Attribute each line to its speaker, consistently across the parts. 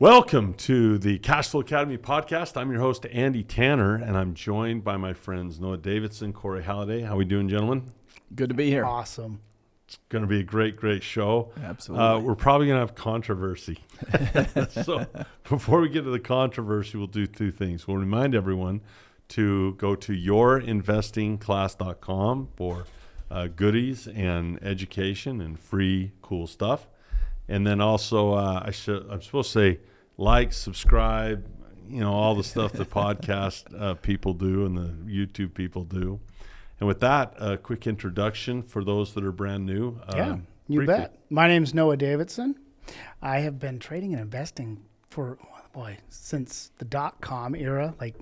Speaker 1: Welcome to the Cashflow Academy podcast. I'm your host, Andy Tanner, and I'm joined by my friends Noah Davidson, Corey Halliday. How we doing, gentlemen?
Speaker 2: Good to be here.
Speaker 3: Awesome.
Speaker 1: It's going to be a great show.
Speaker 2: Absolutely.
Speaker 1: We're probably going to have controversy. So before we get to the controversy, we'll do two things. We'll remind everyone to go to yourinvestingclass.com for goodies and education and free cool stuff. And then also, I'm supposed to say like, subscribe, all the stuff the podcast people do and the YouTube people do. And with that, a quick introduction for those that are brand new.
Speaker 3: You bet. My name's Noah Davidson. I have been trading and investing for, since the .com era. Like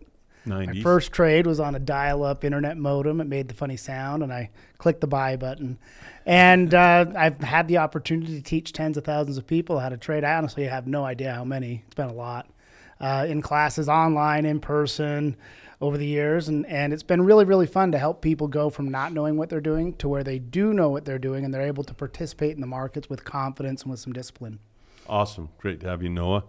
Speaker 1: 90s.
Speaker 3: My first trade was on a dial-up internet modem. It made the funny sound, and I clicked the buy button. And I've had the opportunity to teach tens of thousands of people how to trade. I honestly have no idea how many. It's been a lot. In classes, online, in person, over the years. And it's been really, really fun to help people go from not knowing what they're doing to where they do know what they're doing, and they're able to participate in the markets with confidence and with some discipline.
Speaker 1: Awesome. Great to have you, Noah.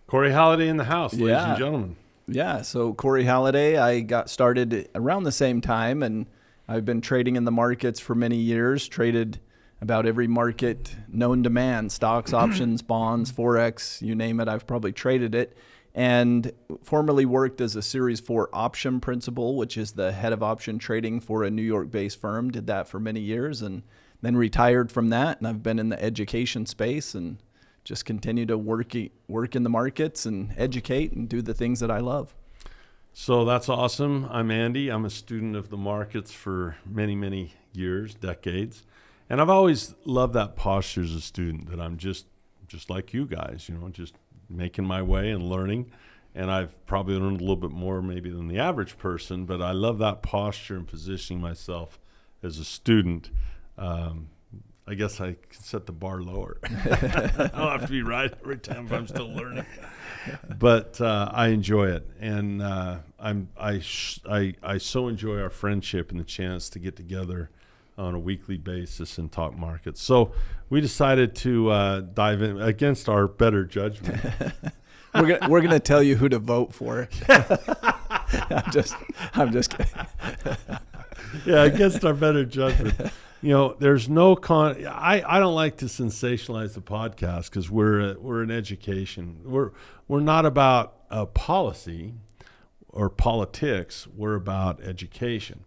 Speaker 1: Corey Halliday in the house, ladies and gentlemen.
Speaker 2: Yeah, so Corey Halliday, I got started around the same time, and I've been trading in the markets for many years, traded about every market known to man, stocks, options, bonds, Forex, you name it, I've probably traded it, and formerly worked as a Series 4 option principal, which is the head of option trading for a New York-based firm, did that for many years, and then retired from that, and I've been in the education space and just continue to work in the markets and educate and do the things that I love.
Speaker 1: So that's awesome. I'm Andy. I'm a student of the markets for many years, decades. And I've always loved that posture as a student, that I'm just like you guys, just making my way and learning. And I've probably learned a little bit more maybe than the average person, but I love that posture and positioning myself as a student. I guess I can set the bar lower. I don't have to be right every time if I'm still learning. But I enjoy it, and I so enjoy our friendship and the chance to get together on a weekly basis and talk markets. So we decided to dive in against our better judgment.
Speaker 2: We're gonna tell you who to vote for. I'm just kidding.
Speaker 1: Yeah, against our better judgment. There's no I don't like to sensationalize the podcast because we're in education. We're not about policy or politics. We're about education,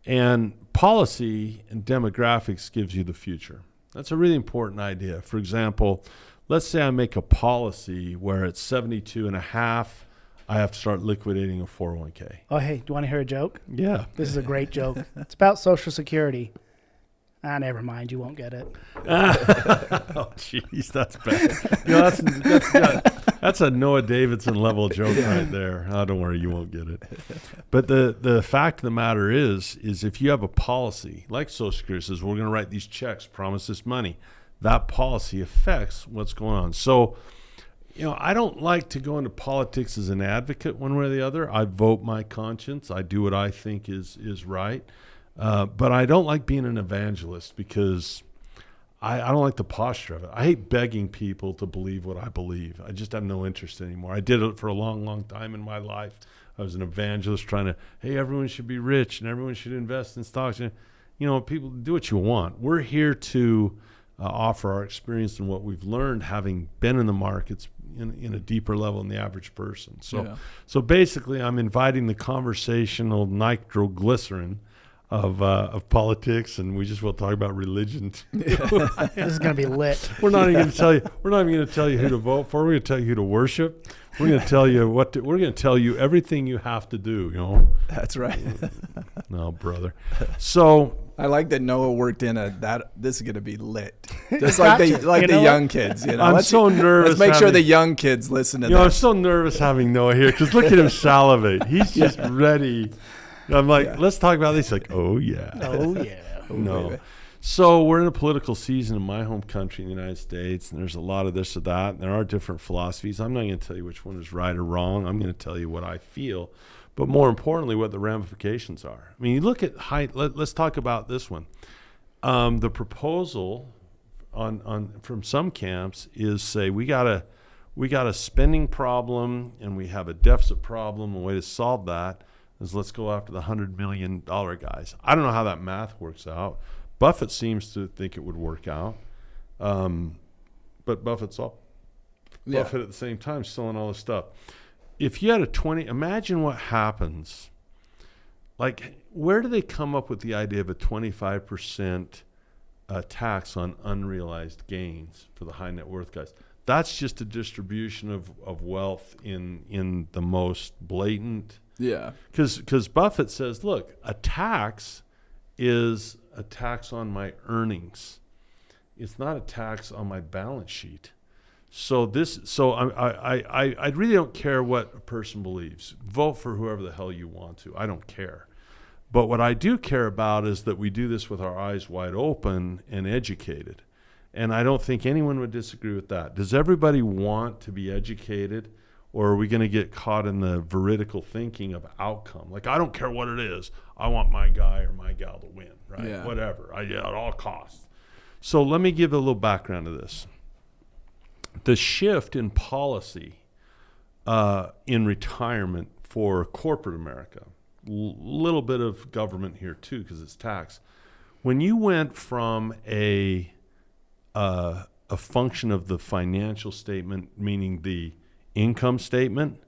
Speaker 1: and policy and demographics gives you the future. That's a really important idea. For example, let's say I make a policy where at 72 and a half, I have to start liquidating a 401k.
Speaker 3: Oh, hey, do you want to hear a joke?
Speaker 1: Yeah.
Speaker 3: This is a great joke. It's about Social Security. Never mind. You won't get it.
Speaker 1: Oh, jeez, that's bad. That's a Noah Davidson level joke right there. Oh, don't worry, you won't get it. But the fact of the matter is if you have a policy like Social Security says, we're going to write these checks, promise this money, that policy affects what's going on. So, I don't like to go into politics as an advocate one way or the other. I vote my conscience. I do what I think is right. But I don't like being an evangelist because I don't like the posture of it. I hate begging people to believe what I believe. I just have no interest anymore. I did it for a long time in my life. I was an evangelist trying to, hey, everyone should be rich and everyone should invest in stocks. People do what you want. We're here to offer our experience and what we've learned having been in the markets in a deeper level than the average person. So basically I'm inviting the conversational nitroglycerin of politics, and we just will talk about religion too.
Speaker 3: This is going to be lit.
Speaker 1: We're not even going to tell you. We're not even going to tell you who to vote for. We're going to tell you who to worship. We're going to tell you we're going to tell you everything you have to do.
Speaker 2: That's right.
Speaker 1: No, brother. So
Speaker 2: I like that Noah worked in that. This is going to be lit, just like the young kids.
Speaker 1: I'm so nervous.
Speaker 2: Let's make sure the young kids listen to this.
Speaker 1: I'm so nervous having Noah here because look at him salivate. He's just ready. I'm like, let's talk about this. He's like, oh, yeah.
Speaker 3: Oh, yeah.
Speaker 1: No. Baby. So we're in a political season in my home country in the United States, and there's a lot of this or that, and there are different philosophies. I'm not going to tell you which one is right or wrong. I'm going to tell you what I feel, but more importantly, what the ramifications are. I mean, you look at let's talk about this one. The proposal on from some camps is say we gotta we got a spending problem and we have a deficit problem. A way to solve that is let's go after the $100 million guys. I don't know how that math works out. Buffett seems to think it would work out. But Buffett at the same time selling all this stuff. If you had imagine what happens. Like, where do they come up with the idea of a 25% tax on unrealized gains for the high net worth guys? That's just a distribution of wealth in the most blatant.
Speaker 2: Yeah.
Speaker 1: Because Buffett says, look, a tax is a tax on my earnings. It's not a tax on my balance sheet. So I really don't care what a person believes. Vote for whoever the hell you want to. I don't care. But what I do care about is that we do this with our eyes wide open and educated. And I don't think anyone would disagree with that. Does everybody want to be educated, or are we going to get caught in the veridical thinking of outcome? Like, I don't care what it is. I want my guy or my gal to win, right?
Speaker 2: Yeah.
Speaker 1: Whatever. At all costs. So let me give a little background to this. The shift in policy in retirement for corporate America, little bit of government here too because it's tax. When you went from a function of the financial statement, meaning the income statement,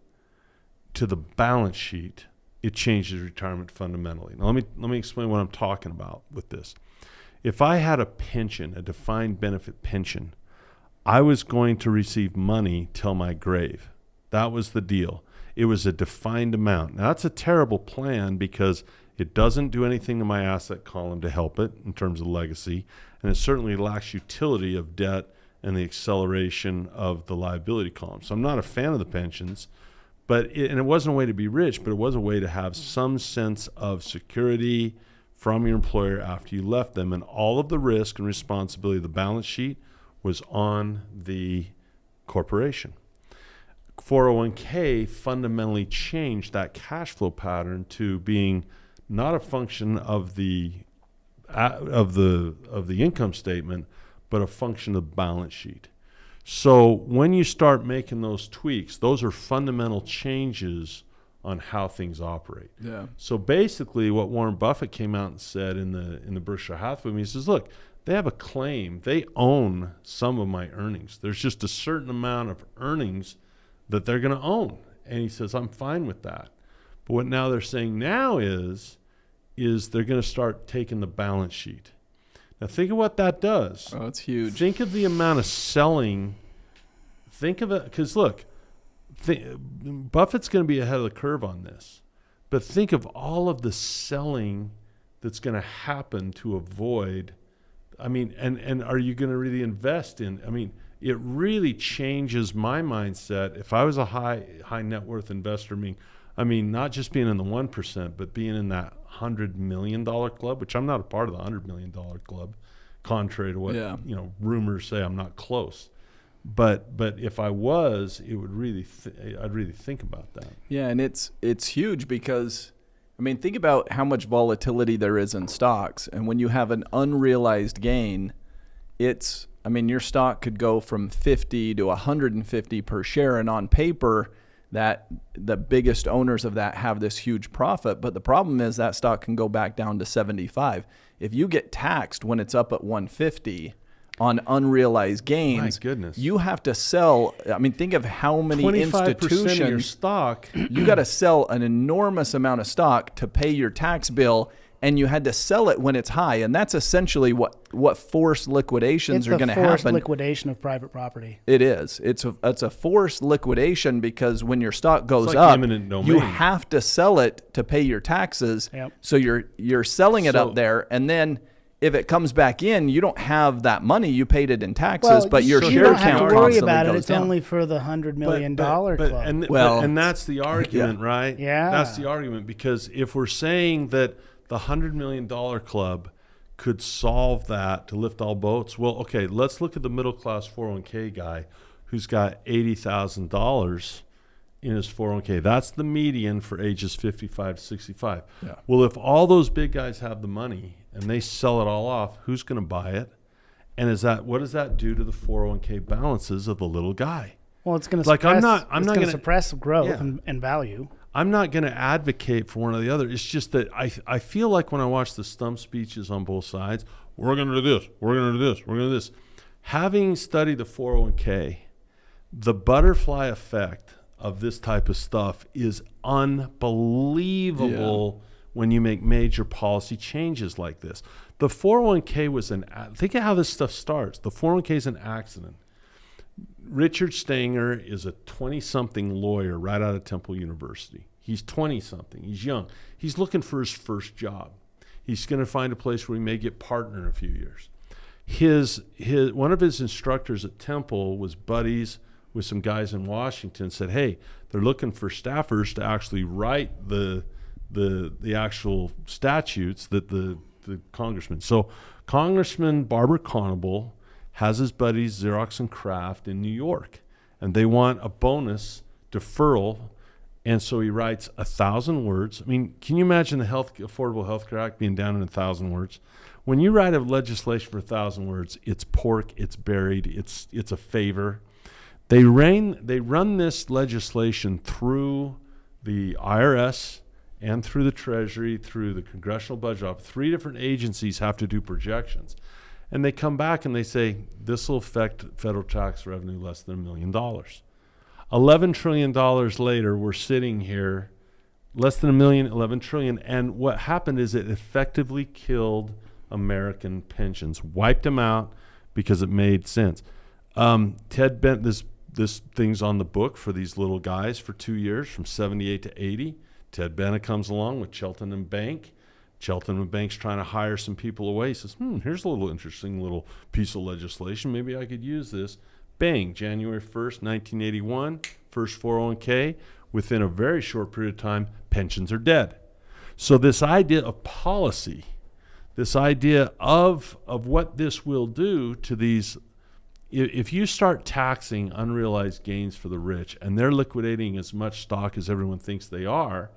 Speaker 1: to the balance sheet, it changes retirement fundamentally. Now let me explain what I'm talking about with this. If I had a pension, a defined benefit pension, I was going to receive money till my grave. That was the deal. It was a defined amount. Now, that's a terrible plan because it doesn't do anything to my asset column to help it in terms of legacy, and it certainly lacks utility of debt and the acceleration of the liability column. So I'm not a fan of the pensions, and it wasn't a way to be rich, but it was a way to have some sense of security from your employer after you left them, and all of the risk and responsibility of the balance sheet was on the corporation. 401k fundamentally changed that cash flow pattern to being not a function of the income statement, but a function of the balance sheet. So when you start making those tweaks, those are fundamental changes on how things operate.
Speaker 2: Yeah.
Speaker 1: So basically what Warren Buffett came out and said in the Berkshire Hathaway, he says, look, they have a claim. They own some of my earnings. There's just a certain amount of earnings that they're going to own. And he says, I'm fine with that. But what now they're saying now is they're going to start taking the balance sheet. Now think of what that does.
Speaker 2: Oh, it's huge.
Speaker 1: Think of the amount of selling. Think of it, because look, Buffett's going to be ahead of the curve on this. But think of all of the selling that's going to happen to avoid. I mean, and are you going to really invest in? I mean, it really changes my mindset. If I was a high net worth investor, I mean, not just being in the 1%, but being in that $100 million club, which I'm not a part of the $100 million club, contrary to what rumors say. I'm not close. But if I was, it would really I'd really think about that.
Speaker 2: Yeah, and it's huge because, I mean, think about how much volatility there is in stocks. And when you have an unrealized gain, your stock could go from 50 to 150 per share. And on paper, that the biggest owners of that have this huge profit. But the problem is that stock can go back down to 75. If you get taxed when it's up at 150 on unrealized gains,
Speaker 1: my goodness,
Speaker 2: you have to sell. I mean, think of how many
Speaker 1: 25%
Speaker 2: institutions
Speaker 1: of your stock.
Speaker 2: You got to sell an enormous amount of stock to pay your tax bill, and you had to sell it when it's high, and that's essentially what forced liquidations are going to happen.
Speaker 3: It's the forced liquidation of private property.
Speaker 2: It is. It's a forced liquidation because when your stock goes
Speaker 1: like
Speaker 2: up,
Speaker 1: eminent domain.
Speaker 2: You have to sell it to pay your taxes.
Speaker 3: Yep.
Speaker 2: So you're selling it up there, and then if it comes back in, you don't have that money. You paid it in taxes, but your share
Speaker 3: don't
Speaker 2: count
Speaker 3: have to worry about it.
Speaker 2: goes
Speaker 3: It's
Speaker 2: down.
Speaker 3: only for the $100 million club.
Speaker 1: And that's the argument, right?
Speaker 3: Yeah.
Speaker 1: That's the argument, because if we're saying that the $100 million club could solve that to lift all boats, well, okay, let's look at the middle class 401k guy who's got $80,000 in his 401k. That's the median for ages 55 to 65.
Speaker 2: Yeah.
Speaker 1: Well, if all those big guys have the money and they sell it all off, who's going to buy it? And what does that do to the 401k balances of the little guy?
Speaker 3: Well, it's going to
Speaker 1: Like,
Speaker 3: suppress,
Speaker 1: I'm not going to
Speaker 3: suppress growth
Speaker 1: Yeah.
Speaker 3: and value.
Speaker 1: I'm not going to advocate for one or the other. It's just that I feel like when I watch the stump speeches on both sides, we're going to do this, we're going to do this, we're going to do this. Having studied the 401k, the butterfly effect of this type of stuff is unbelievable when you make major policy changes like this. The 401k was think of how this stuff starts. The 401k is an accident. Richard Stanger is a 20-something lawyer right out of Temple University. He's 20-something. He's young. He's looking for his first job. He's going to find a place where he may get partner in a few years. One of his instructors at Temple was buddies with some guys in Washington. Said, hey, they're looking for staffers to actually write the actual statutes that the congressman. So Congressman Barber Conable has his buddies Xerox and Kraft in New York, and they want a bonus deferral, and so he writes 1,000 words. I mean, can you imagine the Affordable Health Care Act being down in 1,000 words? When you write a legislation for 1,000 words, it's pork, it's buried, it's a favor. They run this legislation through the IRS and through the Treasury, through the Congressional Budget Office. 3 different agencies have to do projections. And they come back and they say, this will affect federal tax revenue less than $1 million. $11 trillion later, we're sitting here, less than $1 million, 11 trillion. And what happened is it effectively killed American pensions, wiped them out because it made sense. Ted Bent, this thing's on the book for these little guys for 2 years, from 78 to 80. Ted Bennett comes along with Cheltenham and Bank. Cheltenham and Bank's trying to hire some people away. He says, here's a little interesting little piece of legislation. Maybe I could use this. Bang, January 1st, 1981, first 401k. Within a very short period of time, pensions are dead. So this idea of policy, this idea of what this will do to these, if you start taxing unrealized gains for the rich and they're liquidating as much stock as everyone thinks they are,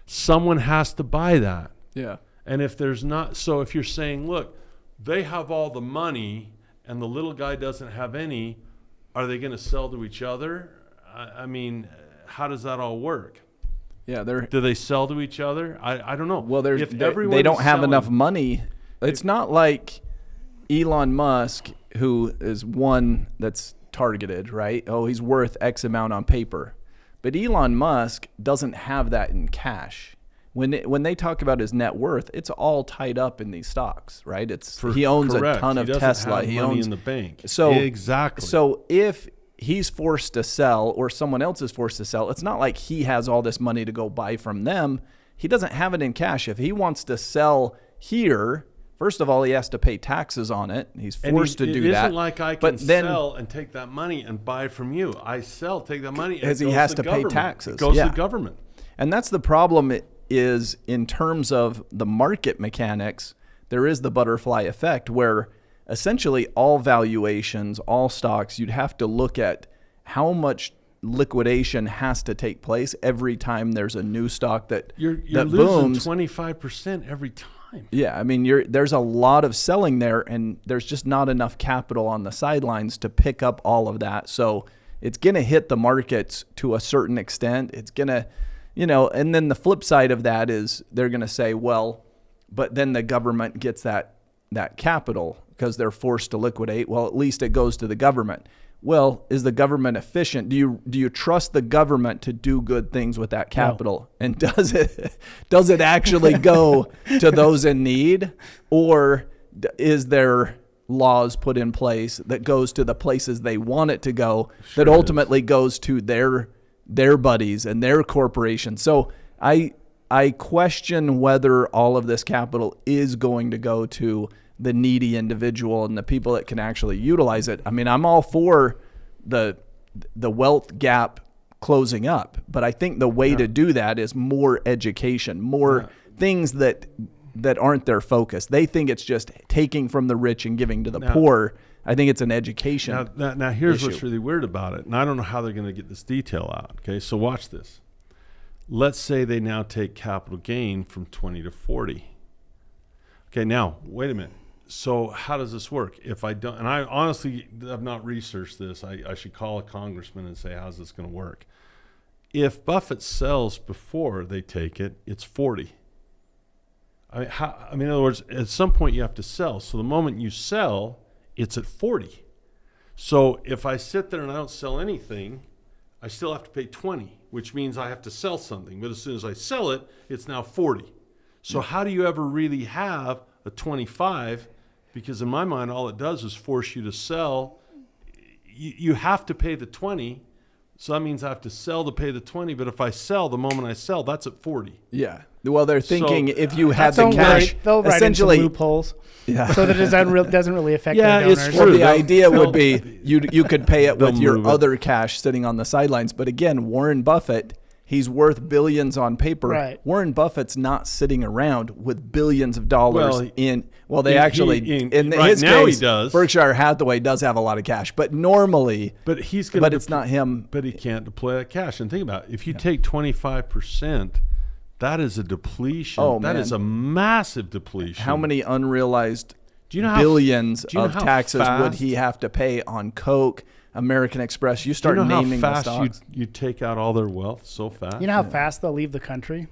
Speaker 1: someone has to buy that.
Speaker 2: Yeah.
Speaker 1: And if there's not, so if you're saying, look, they have all the money and the little guy doesn't have any, are they going to sell to each other? I mean, how does that all work?
Speaker 2: Yeah,
Speaker 1: do they sell to each other? I don't know.
Speaker 2: Well, they don't have enough money. It's not like Elon Musk, who is one that's targeted, right? Oh, he's worth X amount on paper. But Elon Musk doesn't have that in cash. When they talk about his net worth, it's all tied up in these stocks, right? He owns
Speaker 1: correct.
Speaker 2: a ton of Tesla.
Speaker 1: He owns money in the bank.
Speaker 2: So
Speaker 1: exactly.
Speaker 2: So if he's forced to sell or someone else is forced to sell, it's not like he has all this money to go buy from them. He doesn't have it in cash. If he wants to sell here, first of all, he has to pay taxes on it. He's forced to do that.
Speaker 1: It isn't like I can sell and take that money and buy from you. I sell, take that money, and
Speaker 2: he has to pay taxes.
Speaker 1: It goes to the government.
Speaker 2: And that's the problem. Is in terms of the market mechanics, there is the butterfly effect where essentially all valuations, all stocks, you'd have to look at how much liquidation has to take place every time there's a new stock that
Speaker 1: you're
Speaker 2: that
Speaker 1: losing
Speaker 2: booms.
Speaker 1: 25% every time.
Speaker 2: Yeah, I mean, there's a lot of selling there, and there's just not enough capital on the sidelines to pick up all of that. So it's going to hit the markets to a certain extent. It's going to, and then the flip side of that is they're going to say, well, but then the government gets that capital because they're forced to liquidate. Well, at least it goes to the government. Well, is the government efficient? Do you trust the government to do good things with that capital? No. And does it actually go to those in need, or is there laws put in place that goes to the places they want it to go, that ultimately goes to their buddies and their corporations? So I question whether all of this capital is going to go to the needy individual and the people that can actually utilize it. I mean, I'm all for the wealth gap closing up, but I think the way to do that is more education, more things that aren't their focus. They think it's just taking from the rich and giving to the poor. I think it's an education.
Speaker 1: Now here's
Speaker 2: issue.
Speaker 1: What's really weird about it, and I don't know how they're going to get this detail out. Okay, so watch this. Let's say they now take capital gain from 20 to 40. Okay, now wait a minute. So how does this work? If I don't, and I honestly have not researched this, I should call a congressman and say, how's this going to work? If Buffett sells before they take it, it's 40. In other words, at some point you have to sell. So the moment you sell, it's at 40. So if I sit there and I don't sell anything, I still have to pay 20, which means I have to sell something. But as soon as I sell it, it's now 40. So how do you ever really have a 25? Because in my mind, all it does is force you to sell. You have to pay the 20. So that means I have to sell to pay the 20. But if I sell, the moment I sell, that's at 40.
Speaker 2: Yeah. Well, they're thinking if you had
Speaker 3: They'll
Speaker 2: the cash,
Speaker 3: they'll write in some
Speaker 2: essentially,
Speaker 3: loopholes,
Speaker 2: yeah.
Speaker 3: so that it doesn't really affect
Speaker 1: Yeah,
Speaker 3: their
Speaker 1: it's
Speaker 3: donors.
Speaker 1: true.
Speaker 2: Well, the idea would be you could pay it
Speaker 1: They'll
Speaker 2: with your
Speaker 1: move it.
Speaker 2: other cash sitting on the sidelines. But again, Warren Buffett, he's worth billions on paper.
Speaker 3: Right.
Speaker 2: Warren Buffett's not sitting around with billions of dollars
Speaker 1: Well,
Speaker 2: in. Well, they
Speaker 1: he-
Speaker 2: actually,
Speaker 1: he-
Speaker 2: in
Speaker 1: right
Speaker 2: his
Speaker 1: now he
Speaker 2: case,
Speaker 1: does.
Speaker 2: Berkshire Hathaway does have a lot of cash. But normally,
Speaker 1: But he's going.
Speaker 2: but it's not him.
Speaker 1: But he can't deploy that cash. And think about it. If you take 25%, that is a depletion.
Speaker 2: Oh,
Speaker 1: that
Speaker 2: man.
Speaker 1: is a massive depletion.
Speaker 2: How many unrealized
Speaker 1: Do you know how
Speaker 2: billions
Speaker 1: do you know
Speaker 2: of
Speaker 1: how
Speaker 2: taxes would
Speaker 1: fast-
Speaker 2: he have to pay on Coke, American Express? You
Speaker 1: Do you
Speaker 2: start
Speaker 1: know
Speaker 2: naming
Speaker 1: how
Speaker 2: the
Speaker 1: fast
Speaker 2: stocks.
Speaker 1: you take out all their wealth so fast?
Speaker 3: You know how fast they'll leave the country?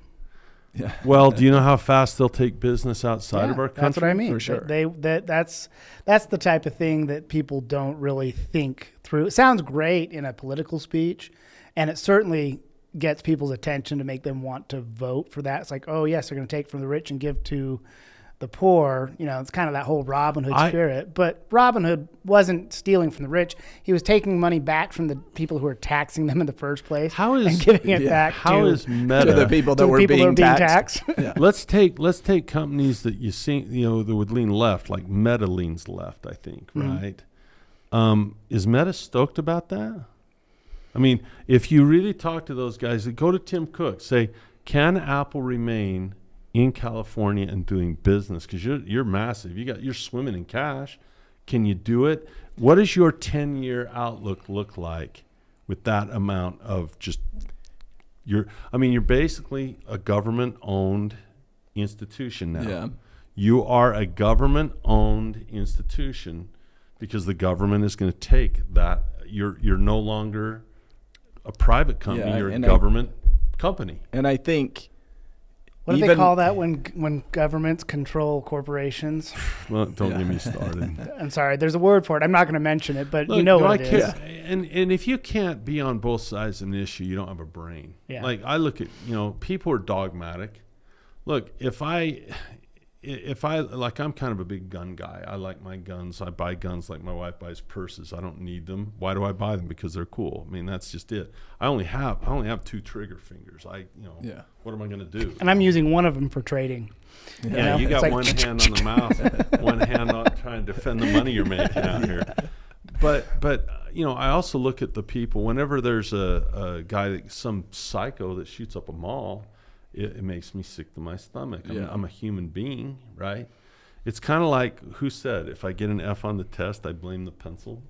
Speaker 1: Well, do you know how fast they'll take business outside of our country?
Speaker 3: That's what I mean.
Speaker 2: For sure.
Speaker 3: That's the type of thing that people don't really think through. It sounds great in a political speech, and it certainly gets people's attention to make them want to vote for that. It's like, oh yes, they're going to take from the rich and give to the poor. You know, it's kind of that whole Robin Hood spirit. But Robin Hood wasn't stealing from the rich. He was taking money back from the people who were taxing them in the first place and giving it back
Speaker 1: how
Speaker 3: to,
Speaker 1: is Meta?
Speaker 2: To the people that were being taxed.
Speaker 3: Yeah.
Speaker 1: Let's take companies that you see, that would lean left, like Meta leans left, I think, right? Is Meta stoked about that? I mean, if you really talk to those guys, go to Tim Cook, say, can Apple remain in California and doing business? Because you're massive. You're swimming in cash. Can you do it? What does your 10-year outlook look like with that amount of just you're basically a government-owned institution now.
Speaker 2: Yeah.
Speaker 1: You are a government-owned institution because the government is going to take that. You're no longer a private company.
Speaker 2: Yeah,
Speaker 1: you're a
Speaker 2: and
Speaker 1: government company.
Speaker 2: And I think
Speaker 3: What do they call that when governments control corporations?
Speaker 1: Well, don't get me started.
Speaker 3: I'm sorry, there's a word for it. I'm not going to mention it, but
Speaker 1: Look,
Speaker 3: you know what it is.
Speaker 1: And if you can't be on both sides of an issue, you don't have a brain.
Speaker 3: Yeah.
Speaker 1: Like I look at, people are dogmatic. Look, if I like, I'm kind of a big gun guy. I like my guns. I buy guns like my wife buys purses. I don't need them. Why do I buy them? Because they're cool. I mean, that's just it. I only have 2 trigger fingers. What am I going to do?
Speaker 3: And I'm using one of them for trading.
Speaker 1: Yeah, you got one hand on the mouth, one hand on trying to defend the money you're making out here. But I also look at the people. Whenever there's a guy, some psycho that shoots up a mall, it makes me sick to my stomach. I'm a human being, right? It's kind of like, who said, if I get an F on the test, I blame the pencil?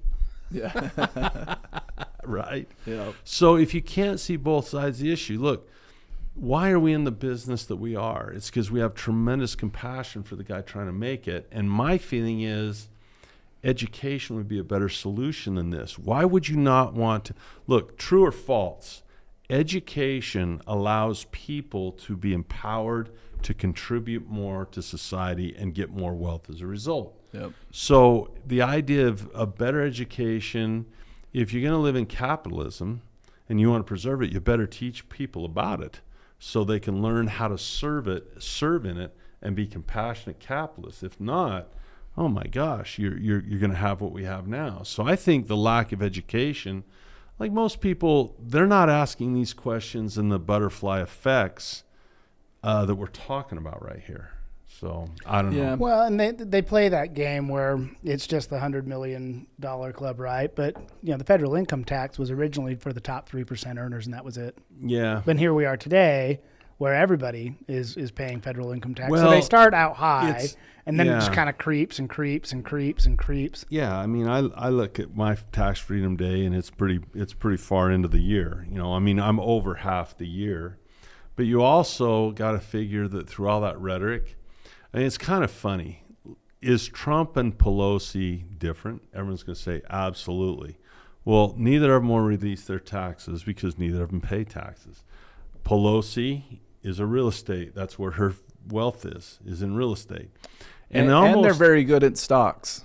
Speaker 2: Yeah.
Speaker 1: Right?
Speaker 2: Yeah.
Speaker 1: So if you can't see both sides of the issue, look, why are we in the business that we are? It's because we have tremendous compassion for the guy trying to make it. And my feeling is education would be a better solution than this. Why would you not want to? Look, true or false, education allows people to be empowered to contribute more to society and get more wealth as a result.
Speaker 2: Yep.
Speaker 1: So the idea of a better education, if you're going to live in capitalism and you want to preserve it, you better teach people about it so they can learn how to serve in it, and be compassionate capitalists. If not, oh my gosh, you're going to have what we have now. So I think the lack of education, like most people, they're not asking these questions in the butterfly effects that we're talking about right here. So I don't know.
Speaker 3: Well, and they play that game where it's just the $100 million club, right? But the federal income tax was originally for the top 3% earners, and that was it.
Speaker 1: Yeah.
Speaker 3: But here we are today, where everybody is paying federal income tax.
Speaker 1: Well,
Speaker 3: so they start out high, and then it just
Speaker 1: yeah.
Speaker 3: kind of creeps and creeps and creeps and creeps.
Speaker 1: Yeah, I mean, I look at my tax freedom day, and it's pretty far into the year. I'm over half the year, but you also got to figure that through all that rhetoric, I mean, it's kind of funny. is Trump and Pelosi different? Everyone's going to say absolutely. Well, neither of them will release their taxes because neither of them pay taxes. Pelosi is a real estate. That's where her wealth is in real estate.
Speaker 2: And they're very good at stocks.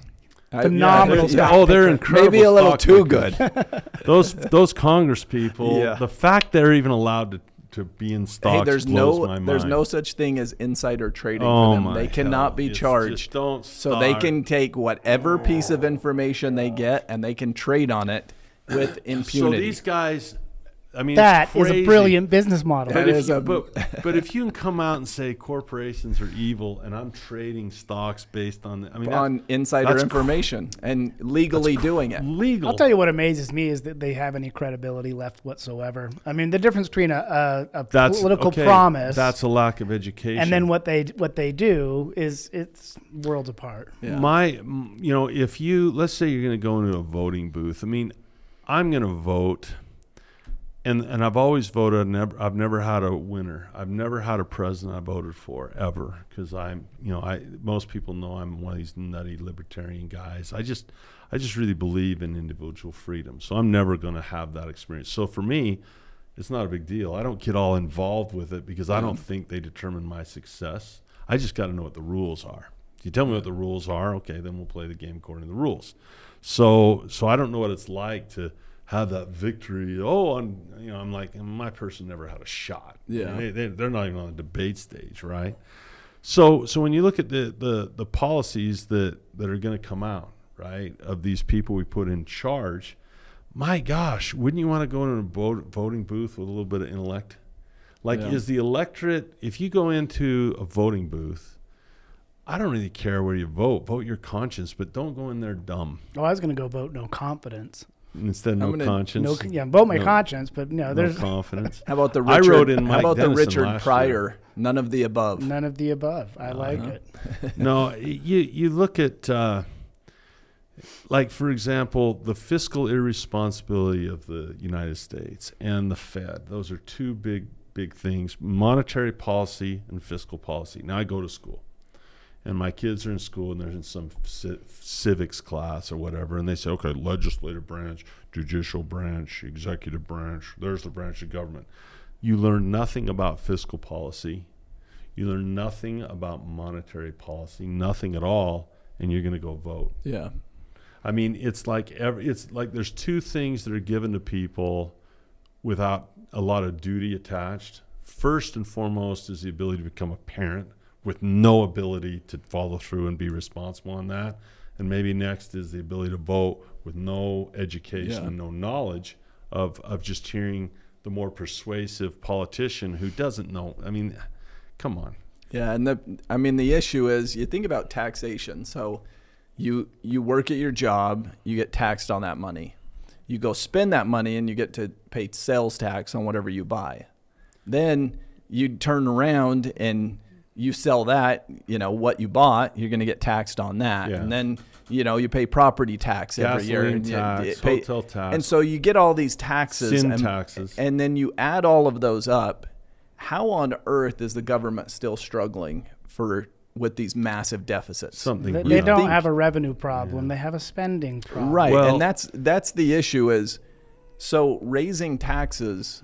Speaker 3: Phenomenal.
Speaker 1: Oh, they're incredible.
Speaker 2: Maybe a little too good.
Speaker 1: Those Congress people,
Speaker 2: Yeah.
Speaker 1: the fact they're even allowed to be in stocks blows my mind.
Speaker 2: There's no such thing as insider trading
Speaker 1: Oh
Speaker 2: for them.
Speaker 1: my
Speaker 2: They cannot
Speaker 1: hell.
Speaker 2: be
Speaker 1: It's
Speaker 2: charged.
Speaker 1: just don't
Speaker 2: So they
Speaker 1: start.
Speaker 2: can take whatever piece of information they get and they can trade on it with impunity.
Speaker 1: So these guys, I mean,
Speaker 3: That
Speaker 1: it's
Speaker 3: is a
Speaker 1: crazy.
Speaker 3: brilliant business model.
Speaker 2: That
Speaker 1: But if,
Speaker 2: is
Speaker 1: you,
Speaker 2: a-
Speaker 1: but if you can come out and say corporations are evil and I'm trading stocks based on, I mean,
Speaker 2: on insider
Speaker 1: that's
Speaker 2: information and legally doing it.
Speaker 1: legal.
Speaker 3: I'll tell you what amazes me is that they have any credibility left whatsoever. I mean, the difference between a political promise
Speaker 1: That's a lack of education.
Speaker 3: and then what they do is it's worlds apart.
Speaker 2: Yeah.
Speaker 1: If let's say you're going to go into a voting booth. I mean, I'm going to vote. And I've always voted. I've never had a winner. I've never had a president I voted for ever because most people know I'm one of these nutty libertarian guys. I just really believe in individual freedom. So I'm never going to have that experience. So for me, it's not a big deal. I don't get all involved with it because I don't think they determine my success. I just got to know what the rules are. If you tell me what the rules are, okay, then we'll play the game according to the rules. So I don't know what it's like to have that victory. I'm like, my person never had a shot.
Speaker 2: Yeah.
Speaker 1: They're not even on the debate stage, right? So when you look at the policies that are going to come out, right, of these people we put in charge, my gosh, wouldn't you want to go into a voting booth with a little bit of intellect? Like, is the electorate, if you go into a voting booth, I don't really care where you vote your conscience, but don't go in there dumb.
Speaker 3: Oh, I was going to go vote no confidence.
Speaker 1: Instead of no conscience.
Speaker 3: Vote my conscience, but there's
Speaker 1: no confidence.
Speaker 2: How about the
Speaker 1: I
Speaker 2: Richard,
Speaker 1: wrote in
Speaker 2: how
Speaker 1: Mike
Speaker 2: about the
Speaker 1: Dennison
Speaker 2: Richard
Speaker 1: last
Speaker 2: Pryor?
Speaker 1: year.
Speaker 2: None of the above.
Speaker 3: none of the above. I like it.
Speaker 1: No, you look at, like, for example, the fiscal irresponsibility of the United States and the Fed. Those are two big things, monetary policy and fiscal policy. Now I go to school. And my kids are in school and they're in some civics class or whatever. And they say, okay, legislative branch, judicial branch, executive branch, there's the branch of government. You learn nothing about fiscal policy. You learn nothing about monetary policy, nothing at all, and you're going to go vote.
Speaker 2: Yeah.
Speaker 1: I mean, it's like there's two things that are given to people without a lot of duty attached. First and foremost is the ability to become a parent, with no ability to follow through and be responsible on that. And maybe next is the ability to vote with no education and no knowledge of just hearing the more persuasive politician who doesn't know. I mean, come on.
Speaker 2: Yeah, and the issue is you think about taxation. So you work at your job, you get taxed on that money. You go spend that money and you get to pay sales tax on whatever you buy. Then you turn around and you sell that, what you bought, you're going to get taxed on that.
Speaker 1: Yeah.
Speaker 2: And then, you pay property tax every year.
Speaker 1: Gasoline
Speaker 2: And
Speaker 1: tax,
Speaker 2: pay,
Speaker 1: hotel tax.
Speaker 2: And so you get all these taxes.
Speaker 1: Sin taxes.
Speaker 2: And then you add all of those up. How on earth is the government still struggling with these massive deficits?
Speaker 1: Something
Speaker 3: They
Speaker 1: weird.
Speaker 3: don't have a revenue problem. They have a spending problem.
Speaker 2: Right.
Speaker 1: Well-
Speaker 2: and that's the issue is, so raising taxes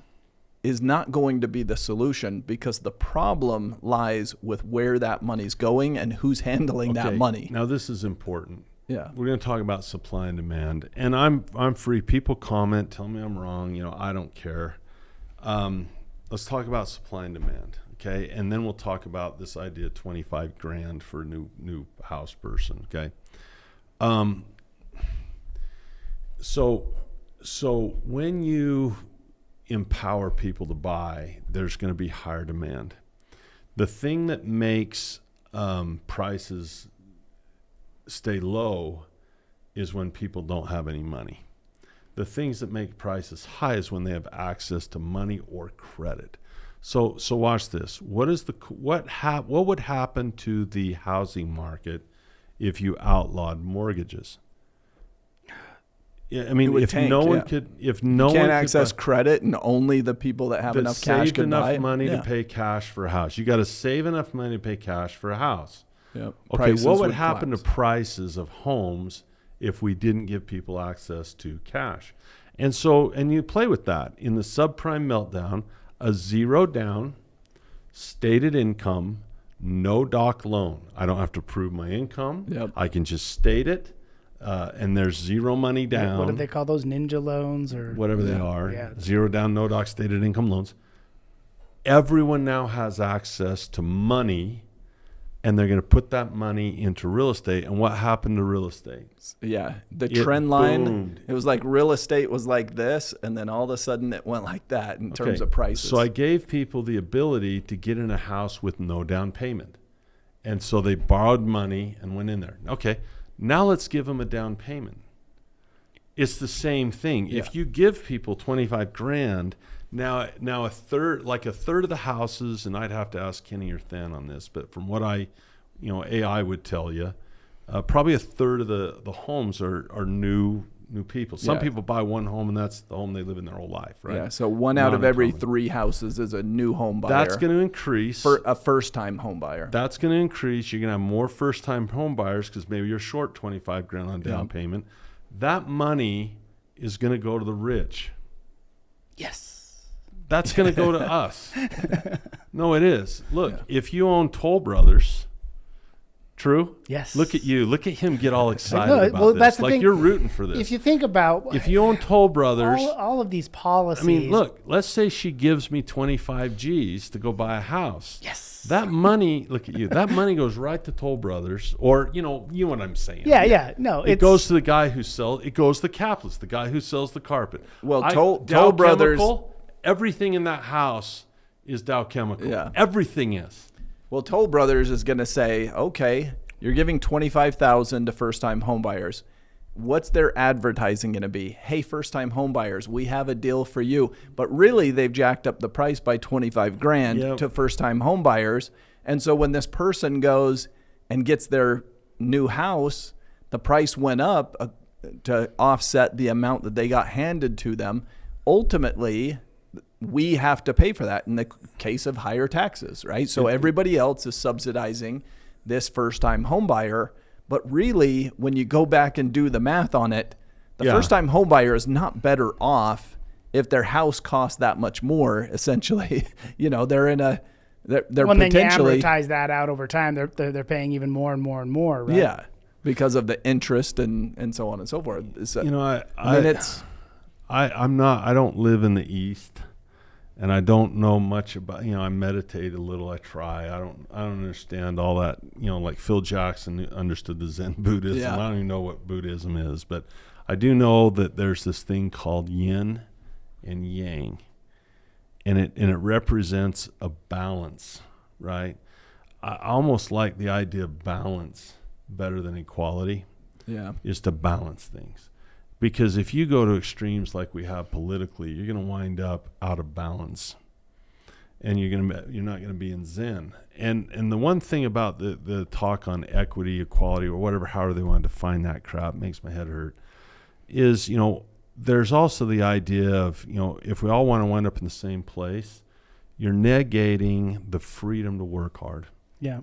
Speaker 2: is not going to be the solution because the problem lies with where that money's going and who's handling that money.
Speaker 1: Now this is important.
Speaker 2: Yeah.
Speaker 1: We're going to talk about supply and demand, and I'm free. People comment, tell me I'm wrong. I don't care. Let's talk about supply and demand, okay? And then we'll talk about this idea of $25,000 for a new house person, okay? So when you empower people to buy, there's going to be higher demand. The thing that makes prices stay low is when people don't have any money. The things that make prices high is when they have access to money or credit. So watch this. What would happen to the housing market if you outlawed mortgages? Yeah, I mean, if
Speaker 2: tank,
Speaker 1: no one
Speaker 2: yeah.
Speaker 1: could, if
Speaker 2: You
Speaker 1: no
Speaker 2: can't
Speaker 1: one
Speaker 2: access
Speaker 1: could,
Speaker 2: credit and only the people that have
Speaker 1: that
Speaker 2: enough cash
Speaker 1: saved
Speaker 2: can
Speaker 1: enough
Speaker 2: buy it.
Speaker 1: money
Speaker 2: Yeah.
Speaker 1: to pay cash for a house. You got to save enough money to pay cash for a house.
Speaker 2: Yep.
Speaker 1: Okay,
Speaker 2: Prices
Speaker 1: what would happen
Speaker 2: collapse.
Speaker 1: to prices of homes if we didn't give people access to cash? And so, and you play with that. In the subprime meltdown, a zero down, stated income, no doc loan. I don't have to prove my income.
Speaker 2: Yep.
Speaker 1: I can just state it, and there's zero money down.
Speaker 3: What do they call those, ninja loans or
Speaker 1: Whatever they are.
Speaker 3: Yeah.
Speaker 1: Zero down, no doc, stated income loans. Everyone now has access to money, and they're going to put that money into real estate. And what happened to real estate?
Speaker 2: Yeah, the
Speaker 1: It
Speaker 2: trend line,
Speaker 1: boomed.
Speaker 2: it was like real estate was like this, and then all of a sudden it went like that in terms of prices.
Speaker 1: So I gave people the ability to get in a house with no down payment. And so they borrowed money and went in there. Okay, now let's give them a down payment. It's the same thing.
Speaker 2: Yeah.
Speaker 1: If you give people 25 grand, now a third of the houses, and I'd have to ask Kenny or Than on this, but from what AI would tell you, probably a third of the homes are new people. Some
Speaker 2: Yeah.
Speaker 1: people buy one home and that's the home they live in their whole life, right?
Speaker 2: Yeah, so one out of every
Speaker 1: Non-common.
Speaker 2: 3 houses is a new home buyer.
Speaker 1: That's going to increase.
Speaker 2: for a first-time home buyer.
Speaker 1: That's going to increase. You're going to have more first-time home buyers because maybe you're short 25 grand on down payment. That money is going to go to the rich.
Speaker 3: Yes.
Speaker 1: That's going to go to us. No, it is. Look, if you own Toll Brothers, true?
Speaker 3: Yes.
Speaker 1: Look at you. Look at him get all excited
Speaker 3: know.
Speaker 1: about
Speaker 3: Well,
Speaker 1: this.
Speaker 3: that's the
Speaker 1: Like
Speaker 3: thing.
Speaker 1: you're rooting for this.
Speaker 3: If you think about
Speaker 1: If you own Toll Brothers,
Speaker 3: all of these policies.
Speaker 1: I mean, look, let's say she gives me 25 G's to go buy a house.
Speaker 3: Yes.
Speaker 1: That money, look at you, that money goes right to Toll Brothers, or, you know what I'm saying.
Speaker 3: Yeah. No,
Speaker 1: It goes to the guy who sells, it goes to the capitalist, the guy who sells the carpet.
Speaker 2: Well,
Speaker 1: Dow
Speaker 2: Toll Brothers-
Speaker 1: Chemical, everything in that house is Dow Chemical.
Speaker 2: Yeah.
Speaker 1: Everything is.
Speaker 2: Well, Toll Brothers is going to say, okay, you're giving $25,000 to first-time home buyers. What's their advertising going to be? Hey, first-time home buyers, we have a deal for you. But really, they've jacked up the price by 25 grand
Speaker 1: Yep.
Speaker 2: to first-time home buyers. And so when this person goes and gets their new house, the price went up to offset the amount that they got handed to them. Ultimately, we have to pay for that in the case of higher taxes, right? So everybody else is subsidizing this first-time home buyer. But really, when you go back and do the math on it, the first-time home buyer is not better off if their house costs that much more. Essentially, they're in a they're
Speaker 3: when
Speaker 2: potentially
Speaker 3: you amortize that out over time, they're paying even more and more and more, right?
Speaker 2: yeah, because of the interest and so on and so forth. So,
Speaker 1: I
Speaker 2: mean, it's
Speaker 1: I don't live in the East, and I don't know much about, I meditate a little, I try. I don't understand all that, like Phil Jackson understood the Zen Buddhism.
Speaker 2: Yeah.
Speaker 1: I don't even know what Buddhism is, but I do know that there's this thing called yin and yang, and it represents a balance, right? I almost like the idea of balance better than equality, is to balance things. Because if you go to extremes like we have politically, you're going to wind up out of balance, and you're not going to be in Zen. And the one thing about the talk on equity, equality, or whatever, however they want to define that crap, makes my head hurt, is there's also the idea of if we all want to wind up in the same place, you're negating the freedom to work hard.
Speaker 3: Yeah.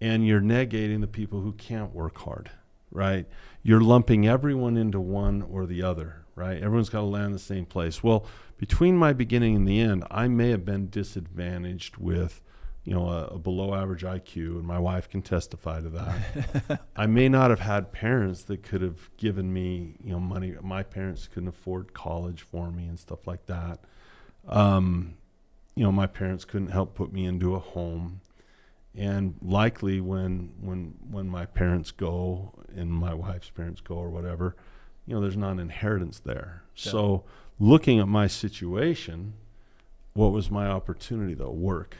Speaker 1: And you're negating the people who can't work hard, right? You're lumping everyone into one or the other, right? Everyone's got to land in the same place. Well, between my beginning and the end, I may have been disadvantaged with, a below average IQ, and my wife can testify to that. I may not have had parents that could have given me, money. My parents couldn't afford college for me and stuff like that. My parents couldn't help put me into a home. And likely when my parents go and my wife's parents go or whatever, there's not an inheritance there. Yeah. So looking at my situation, what was my opportunity though? Work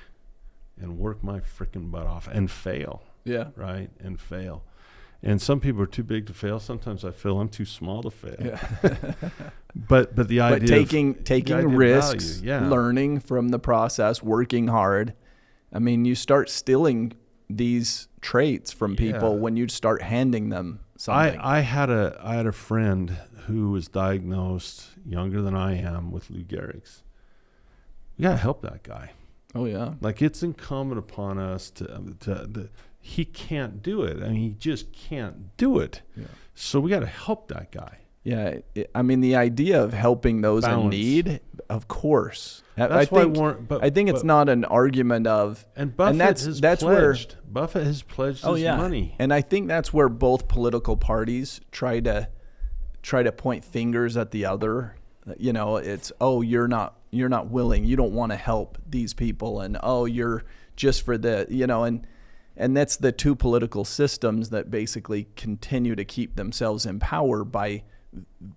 Speaker 1: my freaking butt off and fail.
Speaker 2: Yeah.
Speaker 1: Right. And fail. And some people are too big to fail. Sometimes I feel I'm too small to fail.
Speaker 2: Yeah.
Speaker 1: but the idea
Speaker 2: taking risks,
Speaker 1: value,
Speaker 2: learning from the process, working hard. I mean, you start stealing these traits from people when you start handing them something.
Speaker 1: I had a friend who was diagnosed younger than I am with Lou Gehrig's. We got to help that guy.
Speaker 2: Oh yeah.
Speaker 1: Like, it's incumbent upon us to he can't do it. I mean, he just can't do it. Yeah. So we got to help that guy.
Speaker 2: Yeah, I mean, the idea of helping those in need, of course. I think it's not an argument of,
Speaker 1: and Buffett has pledged his money.
Speaker 2: And I think that's where both political parties try to point fingers at the other. You know, it's, oh, you're not willing, you don't want to help these people, and oh, you're just for the, you know, and that's the two political systems that basically continue to keep themselves in power by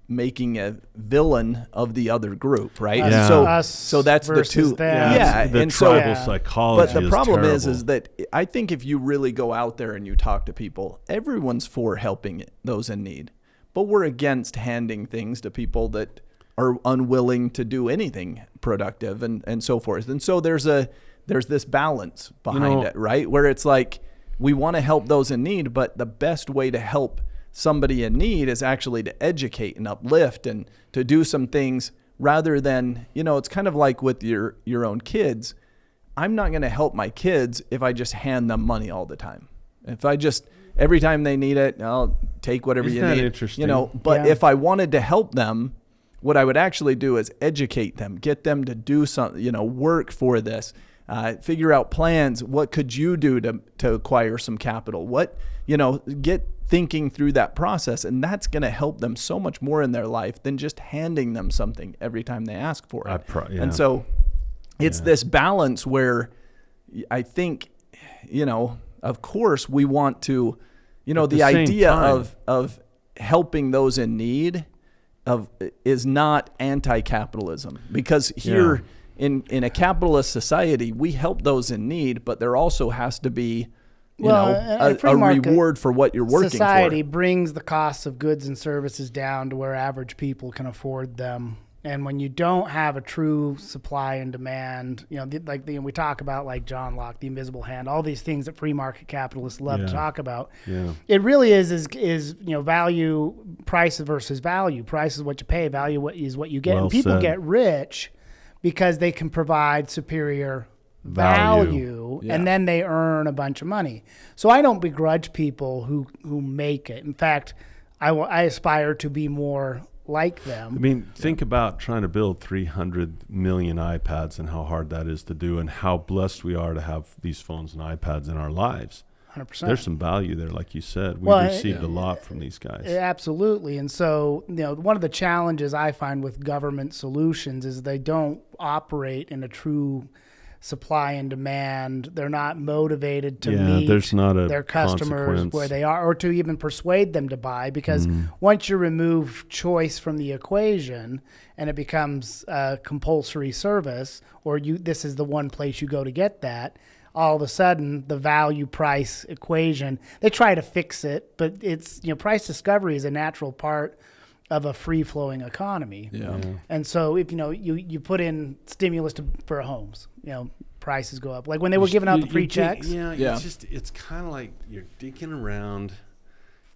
Speaker 2: making a villain of the other group, right? So that's the two.
Speaker 1: The tribal psychology.
Speaker 2: But the problem is that I think if you really go out there and you talk to people, everyone's for helping those in need, but we're against handing things to people that are unwilling to do anything productive and so forth. And so there's this balance behind it, right? Where it's like, we want to help those in need, but the best way to help somebody in need is actually to educate and uplift and to do some things rather than, you know, it's kind of like with your own kids. I'm not going to help my kids if I just hand them money all the time. If I just, every time they need it, I'll take whatever you need.
Speaker 1: Interesting?
Speaker 2: You know, but if I wanted to help them, what I would actually do is educate them, get them to do something, you know, work for this, figure out plans. What could you do to acquire some capital? What, you know, get thinking through that process. And that's going to help them so much more in their life than just handing them something every time they ask for it. And so it's this balance where I think, you know, of course we want to, you know, the idea of helping those in need is not anti-capitalism, because here in a capitalist society, we help those in need, but there also has to be a reward for what you're working for.
Speaker 3: Society brings the costs of goods and services down to where average people can afford them. And when you don't have a true supply and demand, you know, we talk about, like John Locke, the invisible hand, all these things that free market capitalists love to talk about. Yeah. It really is you know, value, price versus value. Price is what you pay, value is what you get. And people get rich because they can provide superior value, and then they earn a bunch of money. So I don't begrudge people who make it. In fact, I aspire to be more like them.
Speaker 1: I mean, think about trying to build 300 million iPads and how hard that is to do, and how blessed we are to have these phones and iPads in our lives.
Speaker 3: 100%.
Speaker 1: There's some value there, like you said. We've received a lot from these guys.
Speaker 3: Absolutely. And so, you know, one of the challenges I find with government solutions is they don't operate in a true supply and demand. They're not motivated to meet their customers where they are, or to even persuade them to buy, because once you remove choice from the equation and it becomes a compulsory service, or this is the one place you go to get that, all of a sudden the value price equation, they try to fix it, but it's, you know, price discovery is a natural part of a free-flowing economy. And so if, you know, you put in stimulus for homes, you know, prices go up. Like when they were giving out the free checks.
Speaker 1: It's kind of like you're dinking around.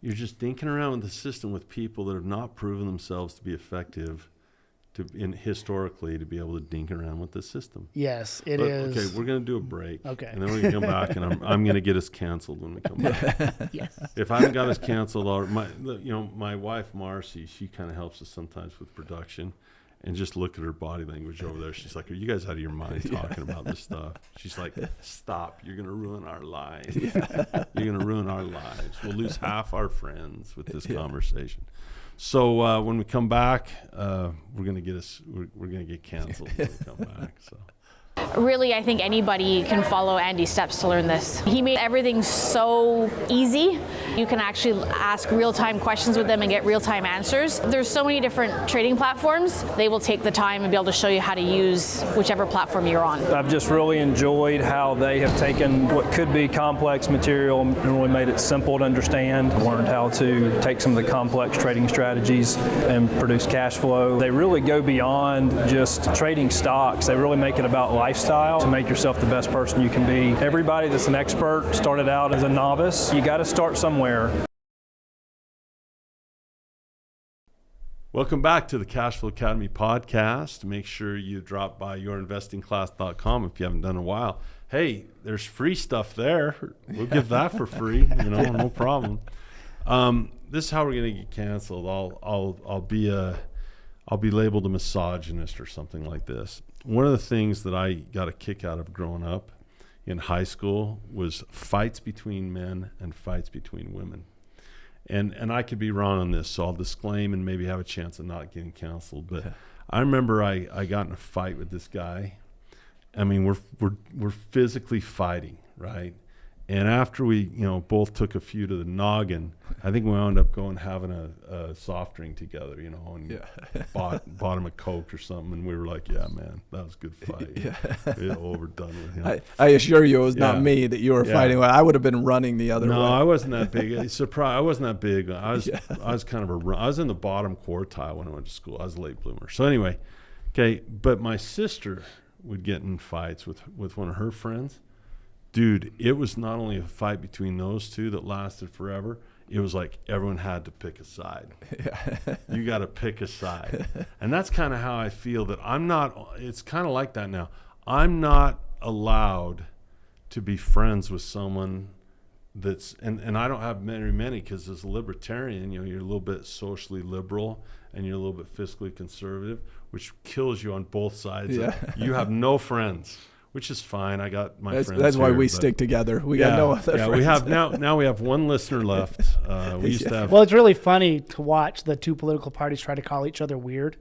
Speaker 1: You're just dinking around with the system with people that have not proven themselves to be effective historically to be able to dink around with the system.
Speaker 3: Yes, it is.
Speaker 1: Okay, we're going to do a break.
Speaker 3: Okay.
Speaker 1: And then we're going to come back, and I'm going to get us canceled when we come back.
Speaker 3: Yes.
Speaker 1: If I haven't got us canceled, my wife, Marcy, she kind of helps us sometimes with production. And just look at her body language over there. She's like, are you guys out of your mind talking about this stuff? She's like, stop. You're going to ruin our lives. You're going to ruin our lives. We'll lose half our friends with this conversation. So when we come back, we're going to get canceled when we come back. So.
Speaker 4: Really, I think anybody can follow Andy's steps to learn this. He made everything so easy. You can actually ask real-time questions with them and get real-time answers. There's so many different trading platforms. They will take the time and be able to show you how to use whichever platform you're on.
Speaker 5: I've just really enjoyed how they have taken what could be complex material and really made it simple to understand. Learned how to take some of the complex trading strategies and produce cash flow. They really go beyond just trading stocks. They really make it about lifestyle to make yourself the best person you can be. Everybody that's an expert started out as a novice. You got to start somewhere.
Speaker 1: Welcome back to the Cashflow Academy podcast. Make sure you drop by yourinvestingclass.com if you haven't done in a while. hey, there's free stuff there. We'll give that for free, no problem. This is how we're going to get canceled. I'll be labeled a misogynist or something like this. One of the things that I got a kick out of growing up in high school was fights between men and fights between women. And I could be wrong on this, so I'll disclaim and maybe have a chance of not getting canceled. But I remember I got in a fight with this guy. I mean, we're physically fighting, right? And after we, both took a few to the noggin, I think we wound up going having a soft drink together, and bought him a Coke or something, and we were like, yeah, man, that was a good fight. We were overdone with him.
Speaker 2: I assure you, it was not me that you were fighting with. I would have been running the other way.
Speaker 1: No, I wasn't that big. Surprise! I wasn't that big. I was kind of I was in the bottom quartile when I went to school. I was a late bloomer. So anyway, okay, but my sister would get in fights with one of her friends. Dude, it was not only a fight between those two that lasted forever. It was like everyone had to pick a side. You got to pick a side. And that's kind of how I feel that it's kind of like that now. I'm not allowed to be friends with someone that's, and I don't have many because as a libertarian, you're a little bit socially liberal and you're a little bit fiscally conservative, which kills you on both sides. You have no friends. Which is fine. I got my friends.
Speaker 2: That's why we stick together. We got no other friends.
Speaker 1: We have now we have one listener left. We used to have.
Speaker 3: Well, it's really funny to watch the two political parties try to call each other weird.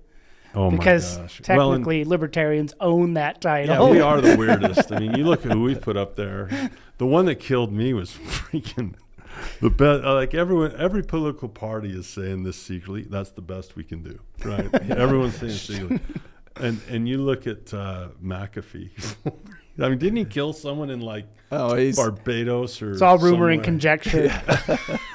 Speaker 1: Oh my gosh.
Speaker 3: Because technically libertarians own that title.
Speaker 1: Yeah, we are the weirdest. I mean, you look at who we put up there. The one that killed me was freaking the best. Like every political party is saying this secretly. That's the best we can do, right? Everyone's saying secretly. And you look at McAfee. I mean, didn't he kill someone in Barbados or?
Speaker 3: It's all rumor
Speaker 1: somewhere?
Speaker 3: And conjecture.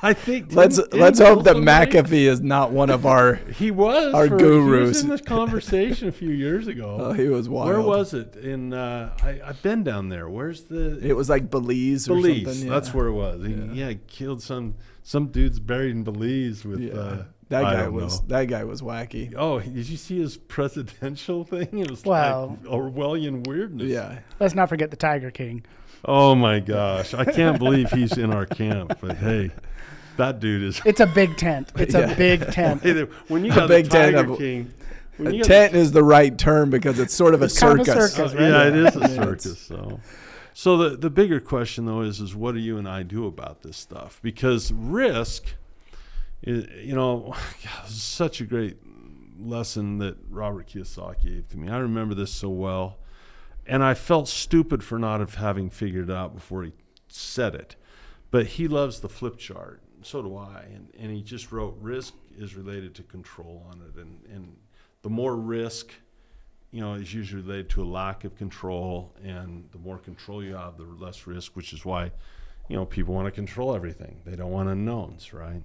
Speaker 1: I think.
Speaker 2: Let's hope that McAfee is not one of our.
Speaker 1: He was
Speaker 2: our gurus.
Speaker 1: He was in this conversation a few years ago.
Speaker 2: Oh, he was wild.
Speaker 1: Where was it? In I've been down there. Where's the?
Speaker 2: It was like Belize or something. Yeah.
Speaker 1: That's where it was. He killed some dudes buried in Belize with.
Speaker 2: That guy was wacky.
Speaker 1: Oh, did you see his presidential thing? It was like Orwellian weirdness.
Speaker 2: Yeah.
Speaker 3: Let's not forget the Tiger King.
Speaker 1: Oh my gosh, I can't believe he's in our camp. But hey, that dude is.
Speaker 3: It's a big tent. It's a big tent.
Speaker 1: When you got the Tiger King.
Speaker 2: A tent is the right term because it's sort of a circus.
Speaker 3: Kind of a circus, right?
Speaker 1: Yeah, it is a circus. So the bigger question though is what do you and I do about this stuff? Because risk. Such a great lesson that Robert Kiyosaki gave to me. I remember this so well, and I felt stupid for not having figured it out before he said it. But he loves the flip chart, so do I. And he just wrote, risk is related to control on it, and the more risk, is usually related to a lack of control, and the more control you have, the less risk. Which is why, people want to control everything. They don't want unknowns, right?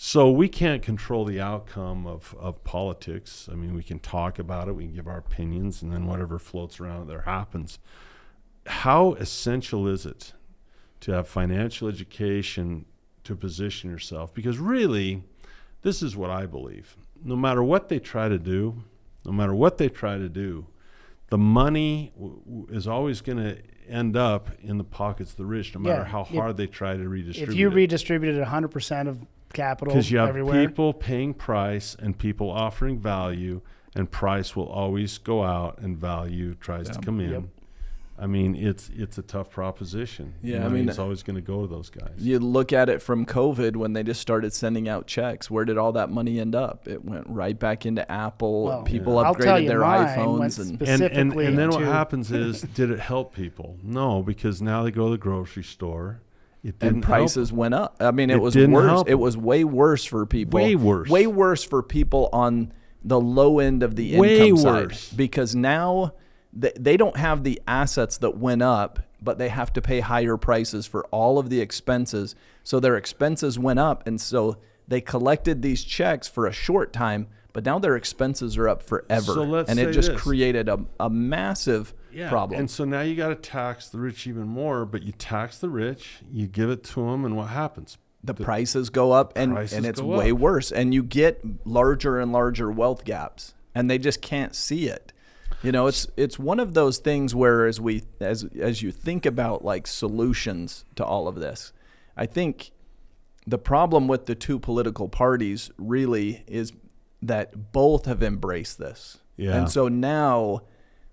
Speaker 1: So we can't control the outcome of politics. I mean, we can talk about it, we can give our opinions, and then whatever floats around there happens. How essential is it to have financial education to position yourself? Because really, this is what I believe. No matter what they try to do, the money is always going to end up in the pockets of the rich, no matter how hard they try to redistribute it.
Speaker 3: If you redistributed 100% of capital
Speaker 1: because you have
Speaker 3: everywhere.
Speaker 1: People paying price and people offering value, and price will always go out and value tries to come in. I mean, it's a tough proposition.
Speaker 2: Yeah, I mean,
Speaker 1: it's always going to go to those guys.
Speaker 2: You look at it from COVID when they just started sending out checks. Where did all that money end up? It went right back into Apple.
Speaker 3: Well,
Speaker 2: people upgraded their iPhones,
Speaker 1: and then what happens is, did it help people? No, because now they go to the grocery store.
Speaker 2: And prices went up. I mean, it was worse. It was way worse for people. Way worse for people on the low end of the income side. Because now they don't have the assets that went up, but they have to pay higher prices for all of the expenses. So their expenses went up, and so they collected these checks for a short time, but now their expenses are up forever.
Speaker 1: So
Speaker 2: and it just created a massive problem.
Speaker 1: And so now you got to tax the rich even more, but you tax the rich, you give it to them, and what happens?
Speaker 2: The prices go up, and it's way worse. And you get larger and larger wealth gaps, and they just can't see it. You know, it's one of those things where as you think about like solutions to all of this, I think the problem with the two political parties really is that both have embraced this.
Speaker 1: Yeah.
Speaker 2: And so now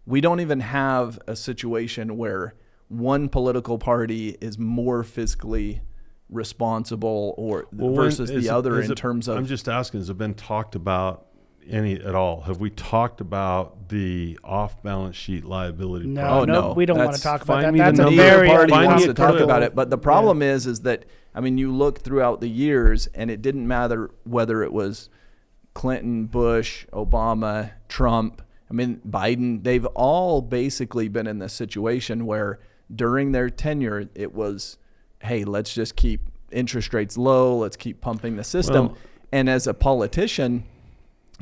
Speaker 2: we don't even have a situation where one political party is more fiscally responsible versus the other in terms of...
Speaker 1: I'm just asking, has it been talked about any at all? Have we talked about the off-balance sheet liability?
Speaker 3: No, we don't want to talk about that.
Speaker 2: That's
Speaker 3: a
Speaker 2: a
Speaker 3: very
Speaker 2: party wants to
Speaker 3: uncomfortable-
Speaker 2: talk about it. But the problem is that, I mean, you look throughout the years, and it didn't matter whether it was Clinton, Bush, Obama, Trump, I mean, Biden, they've all basically been in this situation where during their tenure, it was, hey, let's just keep interest rates low. Let's keep pumping the system.
Speaker 1: Well,
Speaker 2: and as a politician,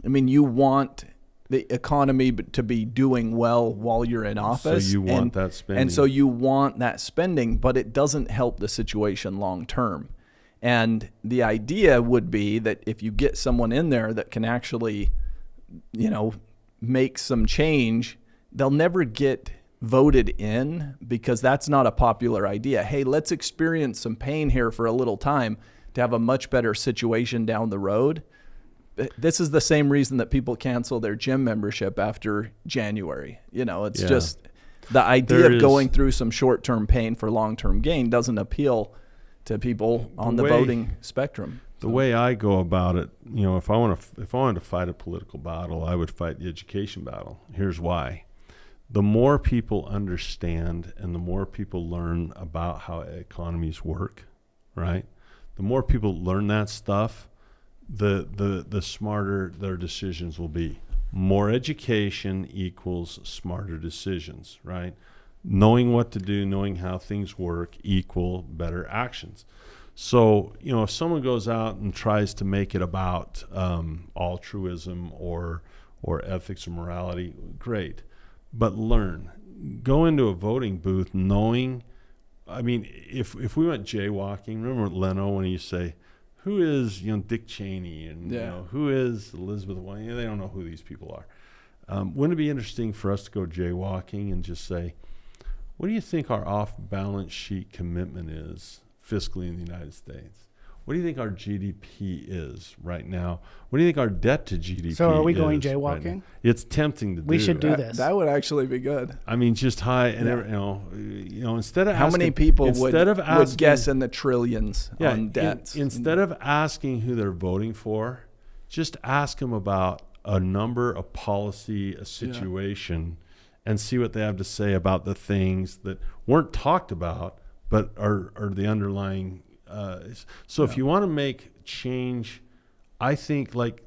Speaker 2: I mean, you want the economy to be doing well while you're in office.
Speaker 1: So you want that spending.
Speaker 2: And so you want that spending, but it doesn't help the situation long term. And the idea would be that if you get someone in there that can actually, you know, make some change, they'll never get voted in because that's not a popular idea. Hey, let's experience some pain here for a little time to have a much better situation down the road. This is the same reason that people cancel their gym membership after January. You know, it's just the idea of going through some short-term pain for long-term gain doesn't appeal to people on the voting spectrum.
Speaker 1: The way I go about it, you know, if I wanted to fight a political battle, I would fight the education battle. Here's why. The more people understand and the more people learn about how economies work, right? The more people learn that stuff, the smarter their decisions will be. More education equals smarter decisions, right? Knowing what to do, knowing how things work equal better actions. So, you know, if someone goes out and tries to make it about altruism or ethics or morality, great. But learn. Go into a voting booth knowing, I mean, if we went jaywalking, remember Leno when he used to say, who is, you know, Dick Cheney and, you know, who is Elizabeth Warren? You know, they don't know who these people are. Wouldn't it be interesting for us to go jaywalking and just say, what do you think our off-balance sheet commitment is fiscally in the United States? What do you think our GDP is right now? What do you think our debt to GDP is?
Speaker 3: So are we going
Speaker 1: Right
Speaker 3: jaywalking?
Speaker 1: now? It's tempting to do.
Speaker 3: We should do this.
Speaker 2: That would actually be good.
Speaker 1: I mean, just high, and you know, instead of
Speaker 2: how
Speaker 1: asking,
Speaker 2: many people would
Speaker 1: asking,
Speaker 2: guess in the trillions on debts?
Speaker 1: Instead of asking who they're voting for, just ask them about a number, a policy, a situation, and see what they have to say about the things that weren't talked about, but are the underlying. So if you want to make change, I think like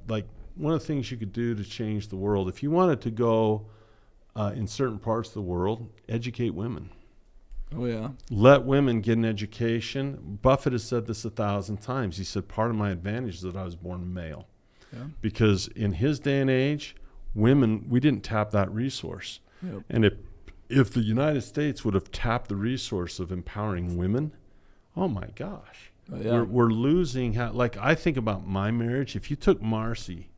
Speaker 1: one of the things you could do to change the world, if you wanted to go in certain parts of the world, educate women.
Speaker 2: Oh, yeah.
Speaker 1: Let women get an education. Buffett has said this 1,000 times. He said, part of my advantage is that I was born male. Yeah. Because in his day and age, women, we didn't tap that resource. Yep. And if the United States would have tapped the resource of empowering women, oh my gosh, we're losing. Like I think about my marriage. If you took Marcy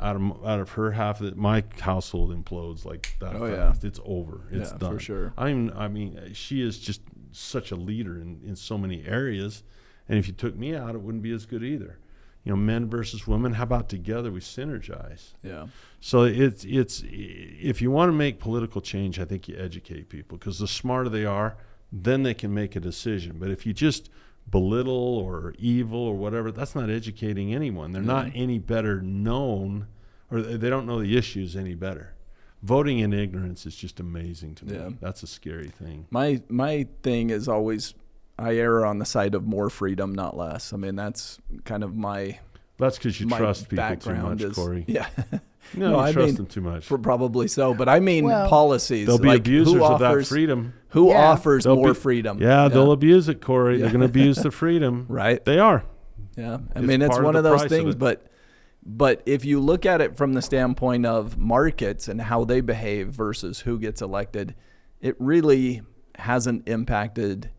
Speaker 1: out of her half, that my household implodes like that fast. It's over. It's done
Speaker 2: for sure.
Speaker 1: I mean, she is just such a leader in so many areas. And if you took me out, it wouldn't be as good either. You know, men versus women. How about together we synergize? Yeah. So it's if you want to make political change, I think you educate people, because the smarter they are, then they can make a decision. But if you just belittle or evil or whatever, that's not educating anyone. They're not any better known, or they don't know the issues any better. Voting in ignorance is just amazing to me. Yeah. That's a scary thing.
Speaker 2: My thing is always, I err on the side of more freedom, not less. I mean, that's kind of my
Speaker 1: That's because you trust people too much, Corey.
Speaker 2: Yeah.
Speaker 1: No, you trust them too much.
Speaker 2: Probably so. But I mean policies.
Speaker 1: They'll be abusers of that freedom.
Speaker 2: Who offers more freedom?
Speaker 1: Yeah, they'll abuse it, Corey. They're going to abuse the freedom.
Speaker 2: Right.
Speaker 1: They are.
Speaker 2: Yeah. I mean, it's one of those things. But if you look at it from the standpoint of markets and how they behave versus who gets elected, it really hasn't impacted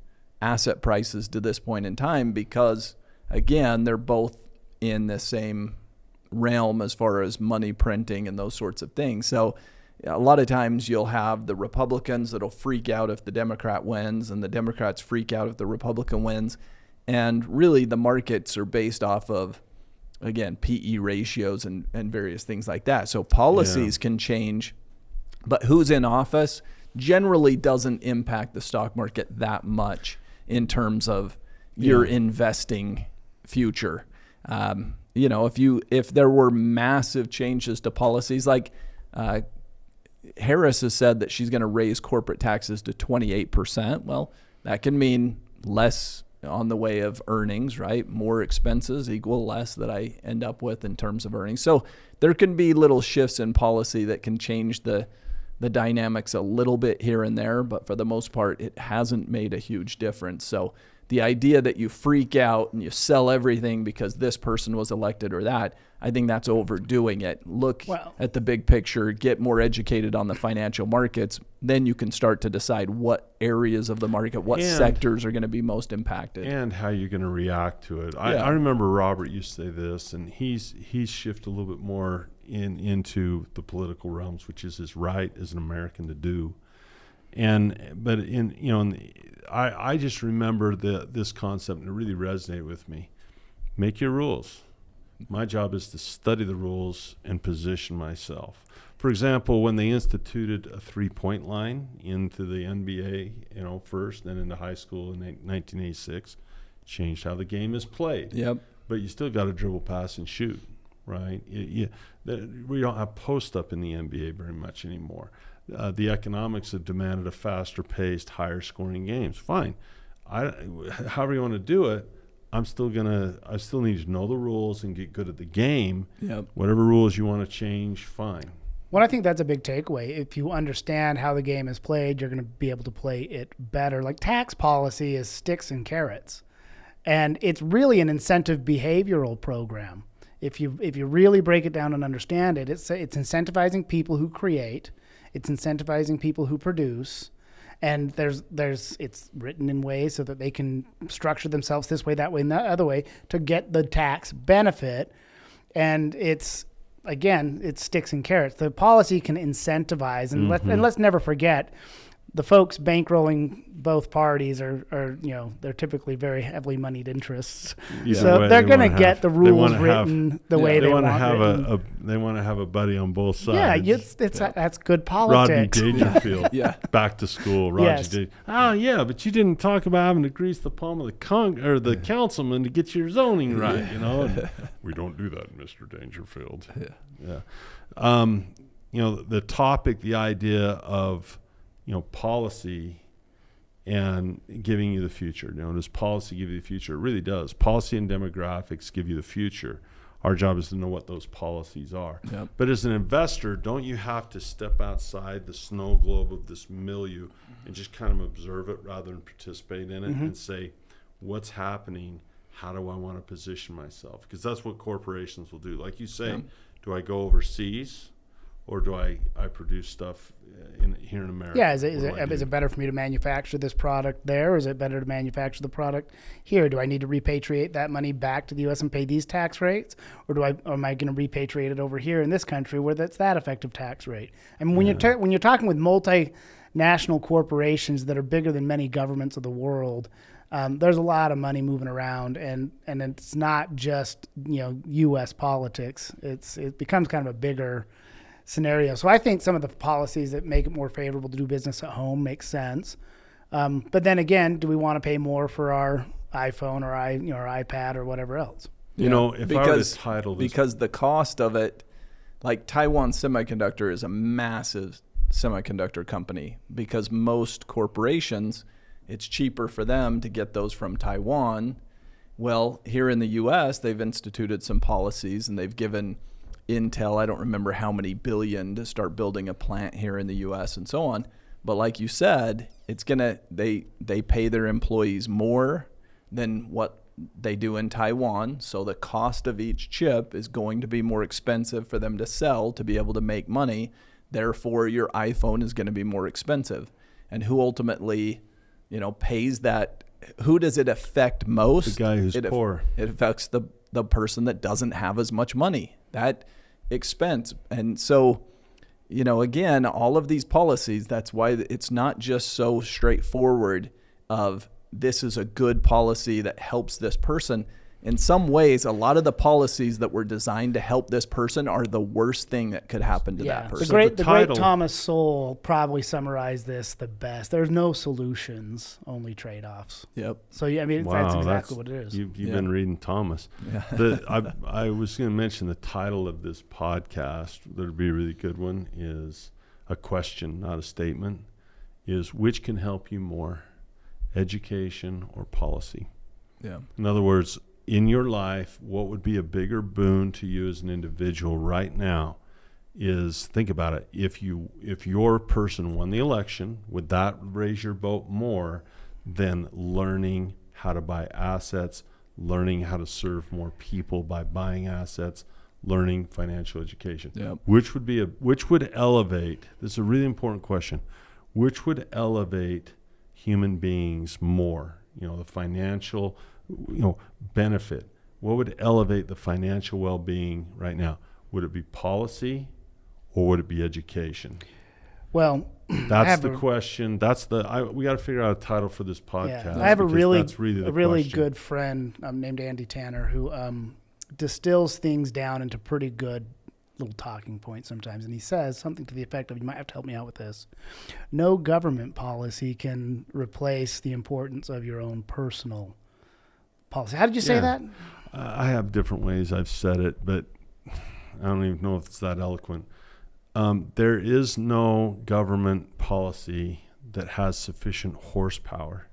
Speaker 2: asset prices to this point in time because, again, they're both in the same realm as far as money printing and those sorts of things. So a lot of times you'll have the Republicans that'll freak out if the Democrat wins, and the Democrats freak out if the Republican wins. And really the markets are based off of, again, PE ratios and various things like that. So policies can change, but who's in office generally doesn't impact the stock market that much in terms of your investing future. If there were massive changes to policies, like Harris has said that she's going to raise corporate taxes to 28%. Well, that can mean less on the way of earnings, right? More expenses equal less that I end up with in terms of earnings. So there can be little shifts in policy that can change the dynamics a little bit here and there, but for the most part, it hasn't made a huge difference. So the idea that you freak out and you sell everything because this person was elected or that, I think that's overdoing it. Look at the big picture, get more educated on the financial markets, then you can start to decide what areas of the market, what sectors are going to be most impacted.
Speaker 1: And how you're going to react to it. I remember Robert used to say this, and he's shifted a little bit more into the political realms, which is his right as an American to do. I just remember this concept, and it really resonated with me. Make your rules. My job is to study the rules and position myself. For example, when they instituted a 3-point line into the NBA, first, then into high school in 1986, changed how the game is played.
Speaker 2: Yep.
Speaker 1: But you still got to dribble, pass, and shoot, right? We don't have post-up in the NBA very much anymore. The economics have demanded a faster-paced, higher-scoring games. Fine. However you want to do it, I still need to know the rules and get good at the game.
Speaker 2: Yep.
Speaker 1: Whatever rules you want to change, fine.
Speaker 3: Well, I think that's a big takeaway. If you understand how the game is played, you're going to be able to play it better. Like tax policy is sticks and carrots, and it's really an incentive behavioral program. If you really break it down and understand it, it's incentivizing people who create, it's incentivizing people who produce, and it's written in ways so that they can structure themselves this way, that way, and that other way to get the tax benefit. And it's sticks and carrots. The policy can incentivize, and let's never forget, the folks bankrolling both parties are they're typically very heavily moneyed interests. Yeah. So they're going to get the rules written the way they want to.
Speaker 1: They want to have a buddy on both sides.
Speaker 3: Yeah, that's good politics.
Speaker 1: Rodney Dangerfield, back to school. But you didn't talk about having to grease the palm of the councilman to get your zoning right. We don't do that, Mr. Dangerfield. The topic, the idea of policy and giving you the future. Does policy give you the future? It really does. Policy and demographics give you the future. Our job is to know what those policies are. Yep. But as an investor, don't you have to step outside the snow globe of this milieu and just kind of observe it rather than participate in it and say, what's happening? How do I want to position myself? Because that's what corporations will do. Like you say, do I go overseas? Or do I produce stuff here in America?
Speaker 3: Yeah, is it better for me to manufacture this product there, or is it better to manufacture the product here? Do I need to repatriate that money back to the U.S. and pay these tax rates, or am I going to repatriate it over here in this country where that's that effective tax rate? I mean, when you're talking with multinational corporations that are bigger than many governments of the world, there's a lot of money moving around, and it's not just U.S. politics. It becomes kind of a bigger scenario. So I think some of the policies that make it more favorable to do business at home make sense. But then again, do we want to pay more for our iPhone or our iPad or whatever else?
Speaker 2: Because the cost of it, like Taiwan Semiconductor is a massive semiconductor company, because most corporations, it's cheaper for them to get those from Taiwan. Well, here in the U.S., they've instituted some policies, and they've given Intel, I don't remember how many billion, to start building a plant here in the U.S. and so on. But like you said, they pay their employees more than what they do in Taiwan. So the cost of each chip is going to be more expensive for them to sell to be able to make money. Therefore, your iPhone is going to be more expensive. And who ultimately, pays that? Who does it affect most?
Speaker 1: The guy who's poor.
Speaker 2: It affects the person that doesn't have as much money. That expense. And so, you know, again, all of these policies, that's why it's not just so straightforward of this is a good policy that helps this person. In some ways, a lot of the policies that were designed to help this person are the worst thing that could happen to that person.
Speaker 3: The great Thomas Sowell probably summarized this the best. There's no solutions, only trade-offs.
Speaker 2: Yep.
Speaker 3: So, yeah, I mean, that's exactly what it is.
Speaker 1: You've been reading Thomas. Yeah. I was going to mention the title of this podcast, that would be a really good one, is a question, not a statement, is which can help you more, education or policy?
Speaker 2: Yeah.
Speaker 1: In other words, in your life, what would be a bigger boon to you as an individual right now is, think about it. If your person won the election, would that raise your vote more than learning how to buy assets, learning how to serve more people by buying assets, learning financial education?
Speaker 2: Yep.
Speaker 1: Which would elevate, this is a really important question, which would elevate human beings more? You know, the financial benefit. What would elevate the financial well-being right now? Would it be policy or would it be education?
Speaker 3: Well,
Speaker 1: that's the question. We got to figure out a title for this podcast.
Speaker 3: I have a really good friend named Andy Tanner who distills things down into pretty good little talking points sometimes. And he says something to the effect of, you might have to help me out with this. No government policy can replace the importance of your own personal policy. How did you say that?
Speaker 1: I have different ways I've said it, but I don't even know if it's that eloquent. There is no government policy that has sufficient horsepower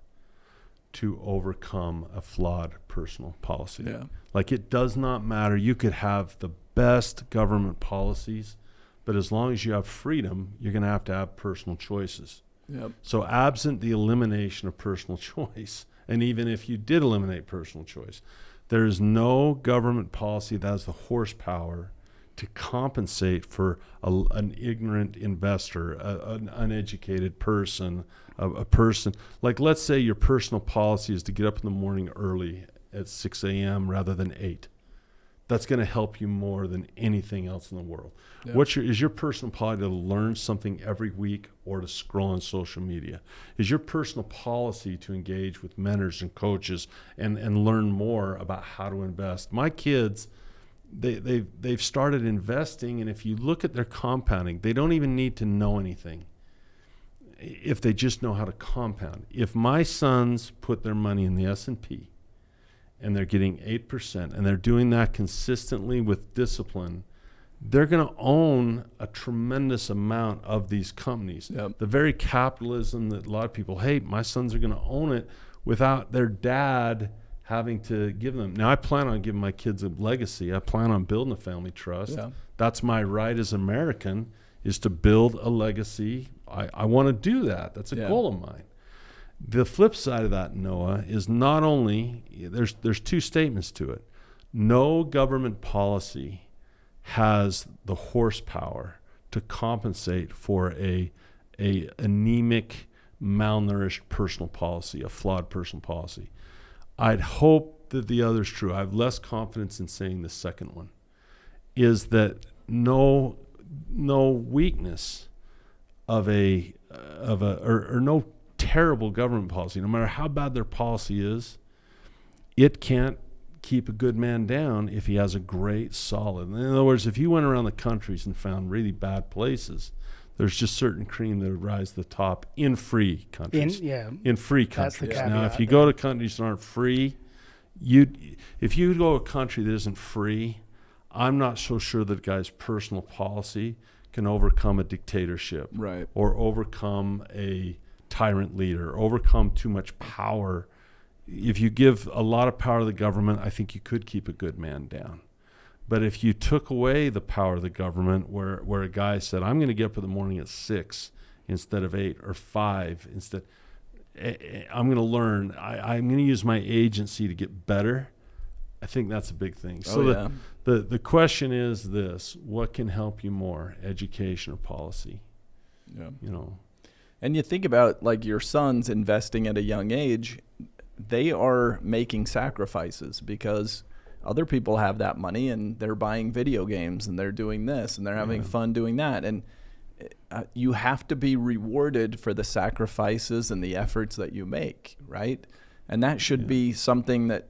Speaker 1: to overcome a flawed personal policy.
Speaker 2: Yeah.
Speaker 1: Like, it does not matter. You could have the best government policies, but as long as you have freedom, you're going to have personal choices.
Speaker 2: Yep.
Speaker 1: So absent the elimination of personal choice, and even if you did eliminate personal choice, there is no government policy that has the horsepower to compensate for an ignorant investor, an uneducated person, a person. Like, let's say your personal policy is to get up in the morning early at 6 a.m. rather than 8. That's going to help you more than anything else in the world. Yep. Is your personal policy to learn something every week or to scroll on social media? Is your personal policy to engage with mentors and coaches and learn more about how to invest? My kids, they've started investing, and if you look at their compounding, they don't even need to know anything if they just know how to compound. If my sons put their money in the S&P and they're getting 8%, and they're doing that consistently with discipline, they're going to own a tremendous amount of these companies.
Speaker 2: Yep.
Speaker 1: The very capitalism that a lot of people hate, my sons are going to own it without their dad having to give them. Now, I plan on giving my kids a legacy. I plan on building a family trust. Yeah. That's my right as an American, is to build a legacy. I want to do that. That's a goal of mine. The flip side of that, Noah, is not only, there's two statements to it. No government policy has the horsepower to compensate for a anemic, malnourished personal policy, a flawed personal policy. I'd hope that the other's true. I have less confidence in saying the second one, is that no weakness of no terrible government policy, no matter how bad their policy is, it can't keep a good man down if he has a great, solid. In other words, if you went around the countries and found really bad places, there's just certain cream that would rise to the top in free countries. In free countries. Now, if you go to countries that aren't free, if you go to a country that isn't free, I'm not so sure that a guy's personal policy can overcome a dictatorship,
Speaker 2: right,
Speaker 1: or overcome a tyrant leader, overcome too much power. If you give a lot of power to the government, I think you could keep a good man down. But if you took away the power of the government, where a guy said, I'm going to get up in the morning at 6 instead of 8, or 5 instead, I'm going to learn, I'm going to use my agency to get better, I think that's a big thing. So the question is this: what can help you more, education or policy?
Speaker 2: Yeah.
Speaker 1: You know.
Speaker 2: And you think about, like, your sons investing at a young age, they are making sacrifices because other people have that money and they're buying video games and they're doing this and they're having fun doing that. And you have to be rewarded for the sacrifices and the efforts that you make, right? And that should be something that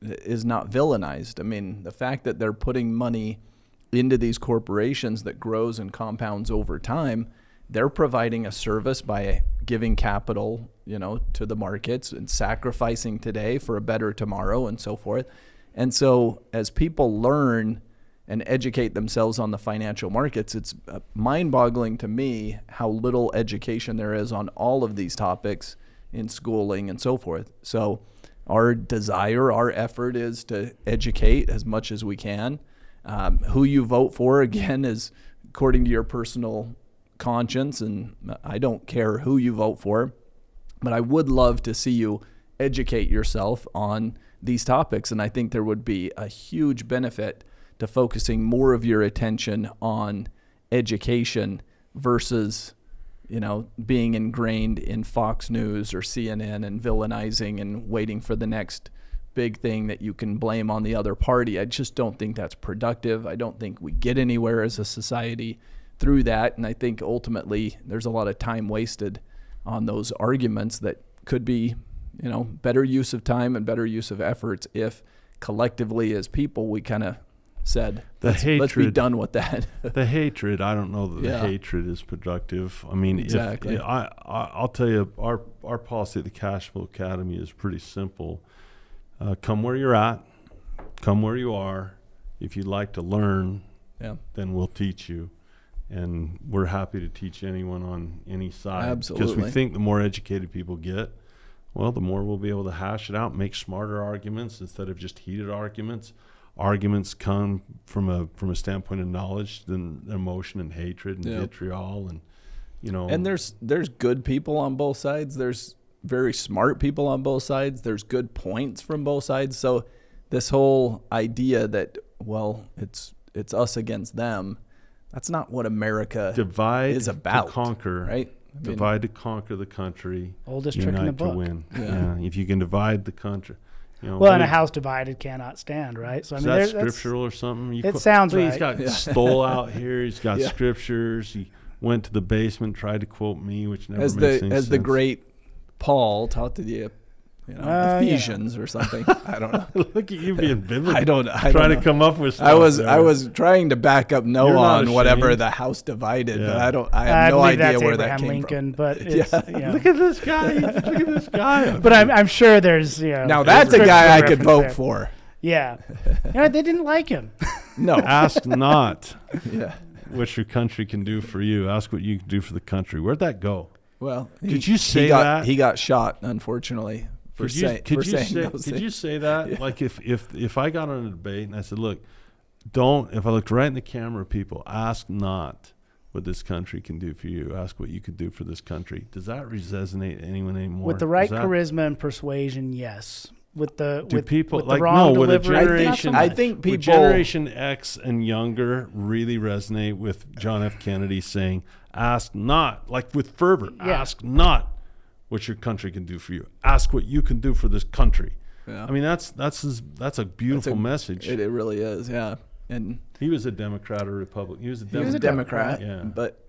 Speaker 2: is not villainized. I mean, the fact that they're putting money into these corporations that grows and compounds over time, they're providing a service by giving capital, to the markets and sacrificing today for a better tomorrow and so forth. And so as people learn and educate themselves on the financial markets, it's mind-boggling to me how little education there is on all of these topics in schooling and so forth. So our desire, our effort is to educate as much as we can. Who you vote for, again, is according to your personal conscience, and I don't care who you vote for, but I would love to see you educate yourself on these topics. And I think there would be a huge benefit to focusing more of your attention on education versus, being ingrained in Fox News or CNN and villainizing and waiting for the next big thing that you can blame on the other party. I just don't think that's productive. I don't think we get anywhere as a society through that. And I think ultimately there's a lot of time wasted on those arguments that could be, better use of time and better use of efforts if collectively as people we kind of said, let's be done with that.
Speaker 1: The hatred, I don't know that the hatred is productive. I mean,
Speaker 2: exactly.
Speaker 1: I'll tell you, our policy at the Cashflow Academy is pretty simple. Come where you're at, come where you are. If you'd like to learn, then we'll teach you. And we're happy to teach anyone on any side.
Speaker 2: Absolutely.
Speaker 1: Because we think the more educated people get, well, the more we'll be able to hash it out, make smarter arguments instead of just heated arguments. Arguments come from a standpoint of knowledge than emotion and hatred and vitriol and
Speaker 2: And there's good people on both sides. There's very smart people on both sides. There's good points from both sides. So this whole idea that it's us against them, that's not what America is about.
Speaker 1: To conquer,
Speaker 2: right?
Speaker 1: Divide to conquer the country.
Speaker 3: Oldest trick in the book.
Speaker 1: To win. Yeah. If you can divide the country.
Speaker 3: And a house divided cannot stand, right? So
Speaker 1: is that scriptural or something?
Speaker 3: It sounds right.
Speaker 1: He's got stole out here. He's got scriptures. He went to the basement, tried to quote me, which never makes any sense.
Speaker 2: As the great Paul taught to the Ephesians or something. I don't know.
Speaker 1: Look at you being biblical.
Speaker 2: I don't
Speaker 1: trying to come up with stuff.
Speaker 2: I was trying to back up Noah on whatever the house divided, but I have no idea where that came
Speaker 3: Lincoln,
Speaker 2: from.
Speaker 3: But it's,
Speaker 1: look at this guy. Look at this guy.
Speaker 3: But I'm sure there's
Speaker 2: now that's a guy I could vote for.
Speaker 3: Yeah, they didn't like him.
Speaker 2: No,
Speaker 1: ask not. What your country can do for you. Ask what you can do for the country. Where'd that go?
Speaker 2: Well,
Speaker 1: did you say that?
Speaker 2: He got shot, unfortunately. Could
Speaker 1: you say that? Yeah. Like if I got on a debate and I said, look, if I looked right in the camera, people, ask not what this country can do for you. Ask what you could do for this country. Does that resonate anyone anymore?
Speaker 3: With the right charisma and persuasion, yes. With the
Speaker 1: generation,
Speaker 2: I think people,
Speaker 1: with Generation X and younger really resonate with John F. Kennedy saying, ask not, like with fervor, ask not what your country can do for you. Ask what you can do for this country. Yeah. I mean, that's a beautiful message.
Speaker 2: It really is, yeah. And
Speaker 1: he was a Democrat or Republican. He was a
Speaker 2: Democrat.
Speaker 1: Yeah.
Speaker 2: But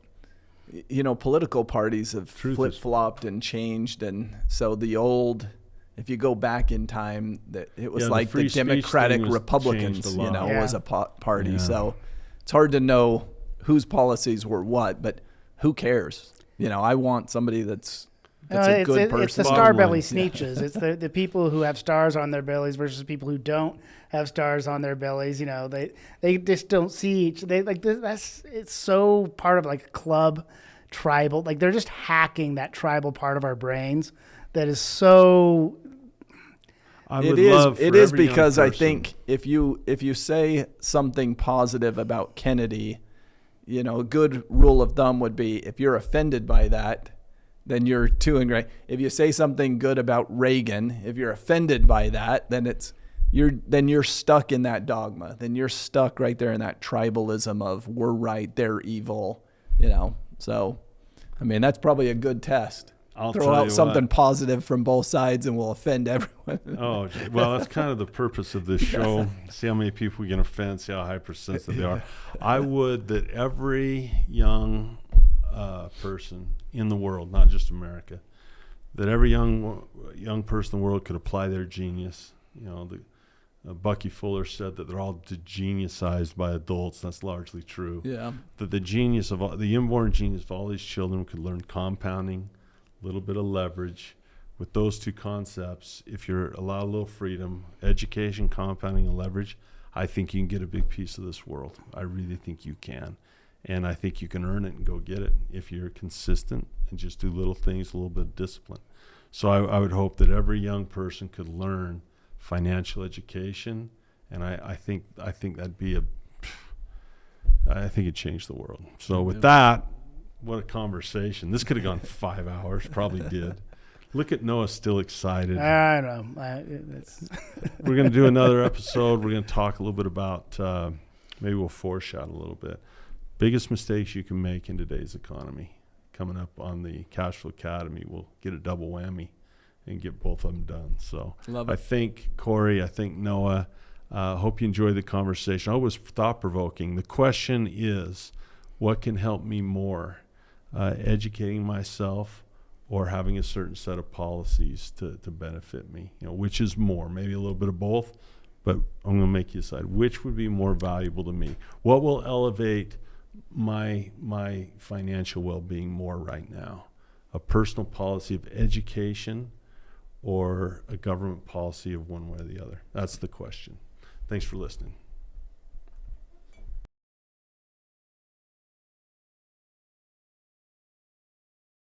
Speaker 2: political parties have flip-flopped and changed, and so if you go back in time, that it was like the Democratic Republicans, was a party. Yeah. So it's hard to know whose policies were what, but who cares? I want somebody that's a good person.
Speaker 3: It's the star belly sneeches. It's the people who have stars on their bellies versus people who don't have stars on their bellies. They just don't see it's so part of like a club tribal. Like they're just hacking that tribal part of our brains that is so.
Speaker 2: It is because I think if you say something positive about Kennedy, a good rule of thumb would be if you're offended by that, then you're too ingrained. If you say something good about Reagan, if you're offended by that, then you're stuck in that dogma. Then you're stuck right there in that tribalism of we're right, they're evil. So, I mean, that's probably a good test.
Speaker 1: I'll
Speaker 2: throw out something positive from both sides and we'll offend everyone.
Speaker 1: Oh, well, that's kind of the purpose of this show. See how many people we can offend, see how hypersensitive they are. I would that every young person in the world, not just America, that every young person in the world could apply their genius. Bucky Fuller said that they're all geniusized by adults. That's largely true.
Speaker 2: Yeah.
Speaker 1: That the inborn genius of all these children could learn compounding, a little bit of leverage. With those two concepts, if you're allowed a little freedom, education, compounding, and leverage, I think you can get a big piece of this world. I really think you can. And I think you can earn it and go get it if you're consistent and just do little things, a little bit of discipline. So I would hope that every young person could learn financial education, and I think that'd be I think it'd change the world. So with that, what a conversation. This could have gone 5 hours, probably did. Look at Noah, still excited.
Speaker 3: I know.
Speaker 1: We're going to do another episode. We're going to talk a little bit about, maybe we'll foreshadow a little bit, biggest mistakes you can make in today's economy. Coming up on the Cashflow Academy, we'll get a double whammy and get both of them done. So
Speaker 2: Love it.
Speaker 1: I think Corey, I think Noah, hope you enjoyed the conversation. I hope it was thought-provoking. The question is, what can help me more, educating myself or having a certain set of policies to benefit me? Which is more? Maybe a little bit of both, but I'm going to make you decide which would be more valuable to me. What will elevate my financial well-being more right now? A personal policy of education or a government policy of one way or the other? That's the question. Thanks for listening.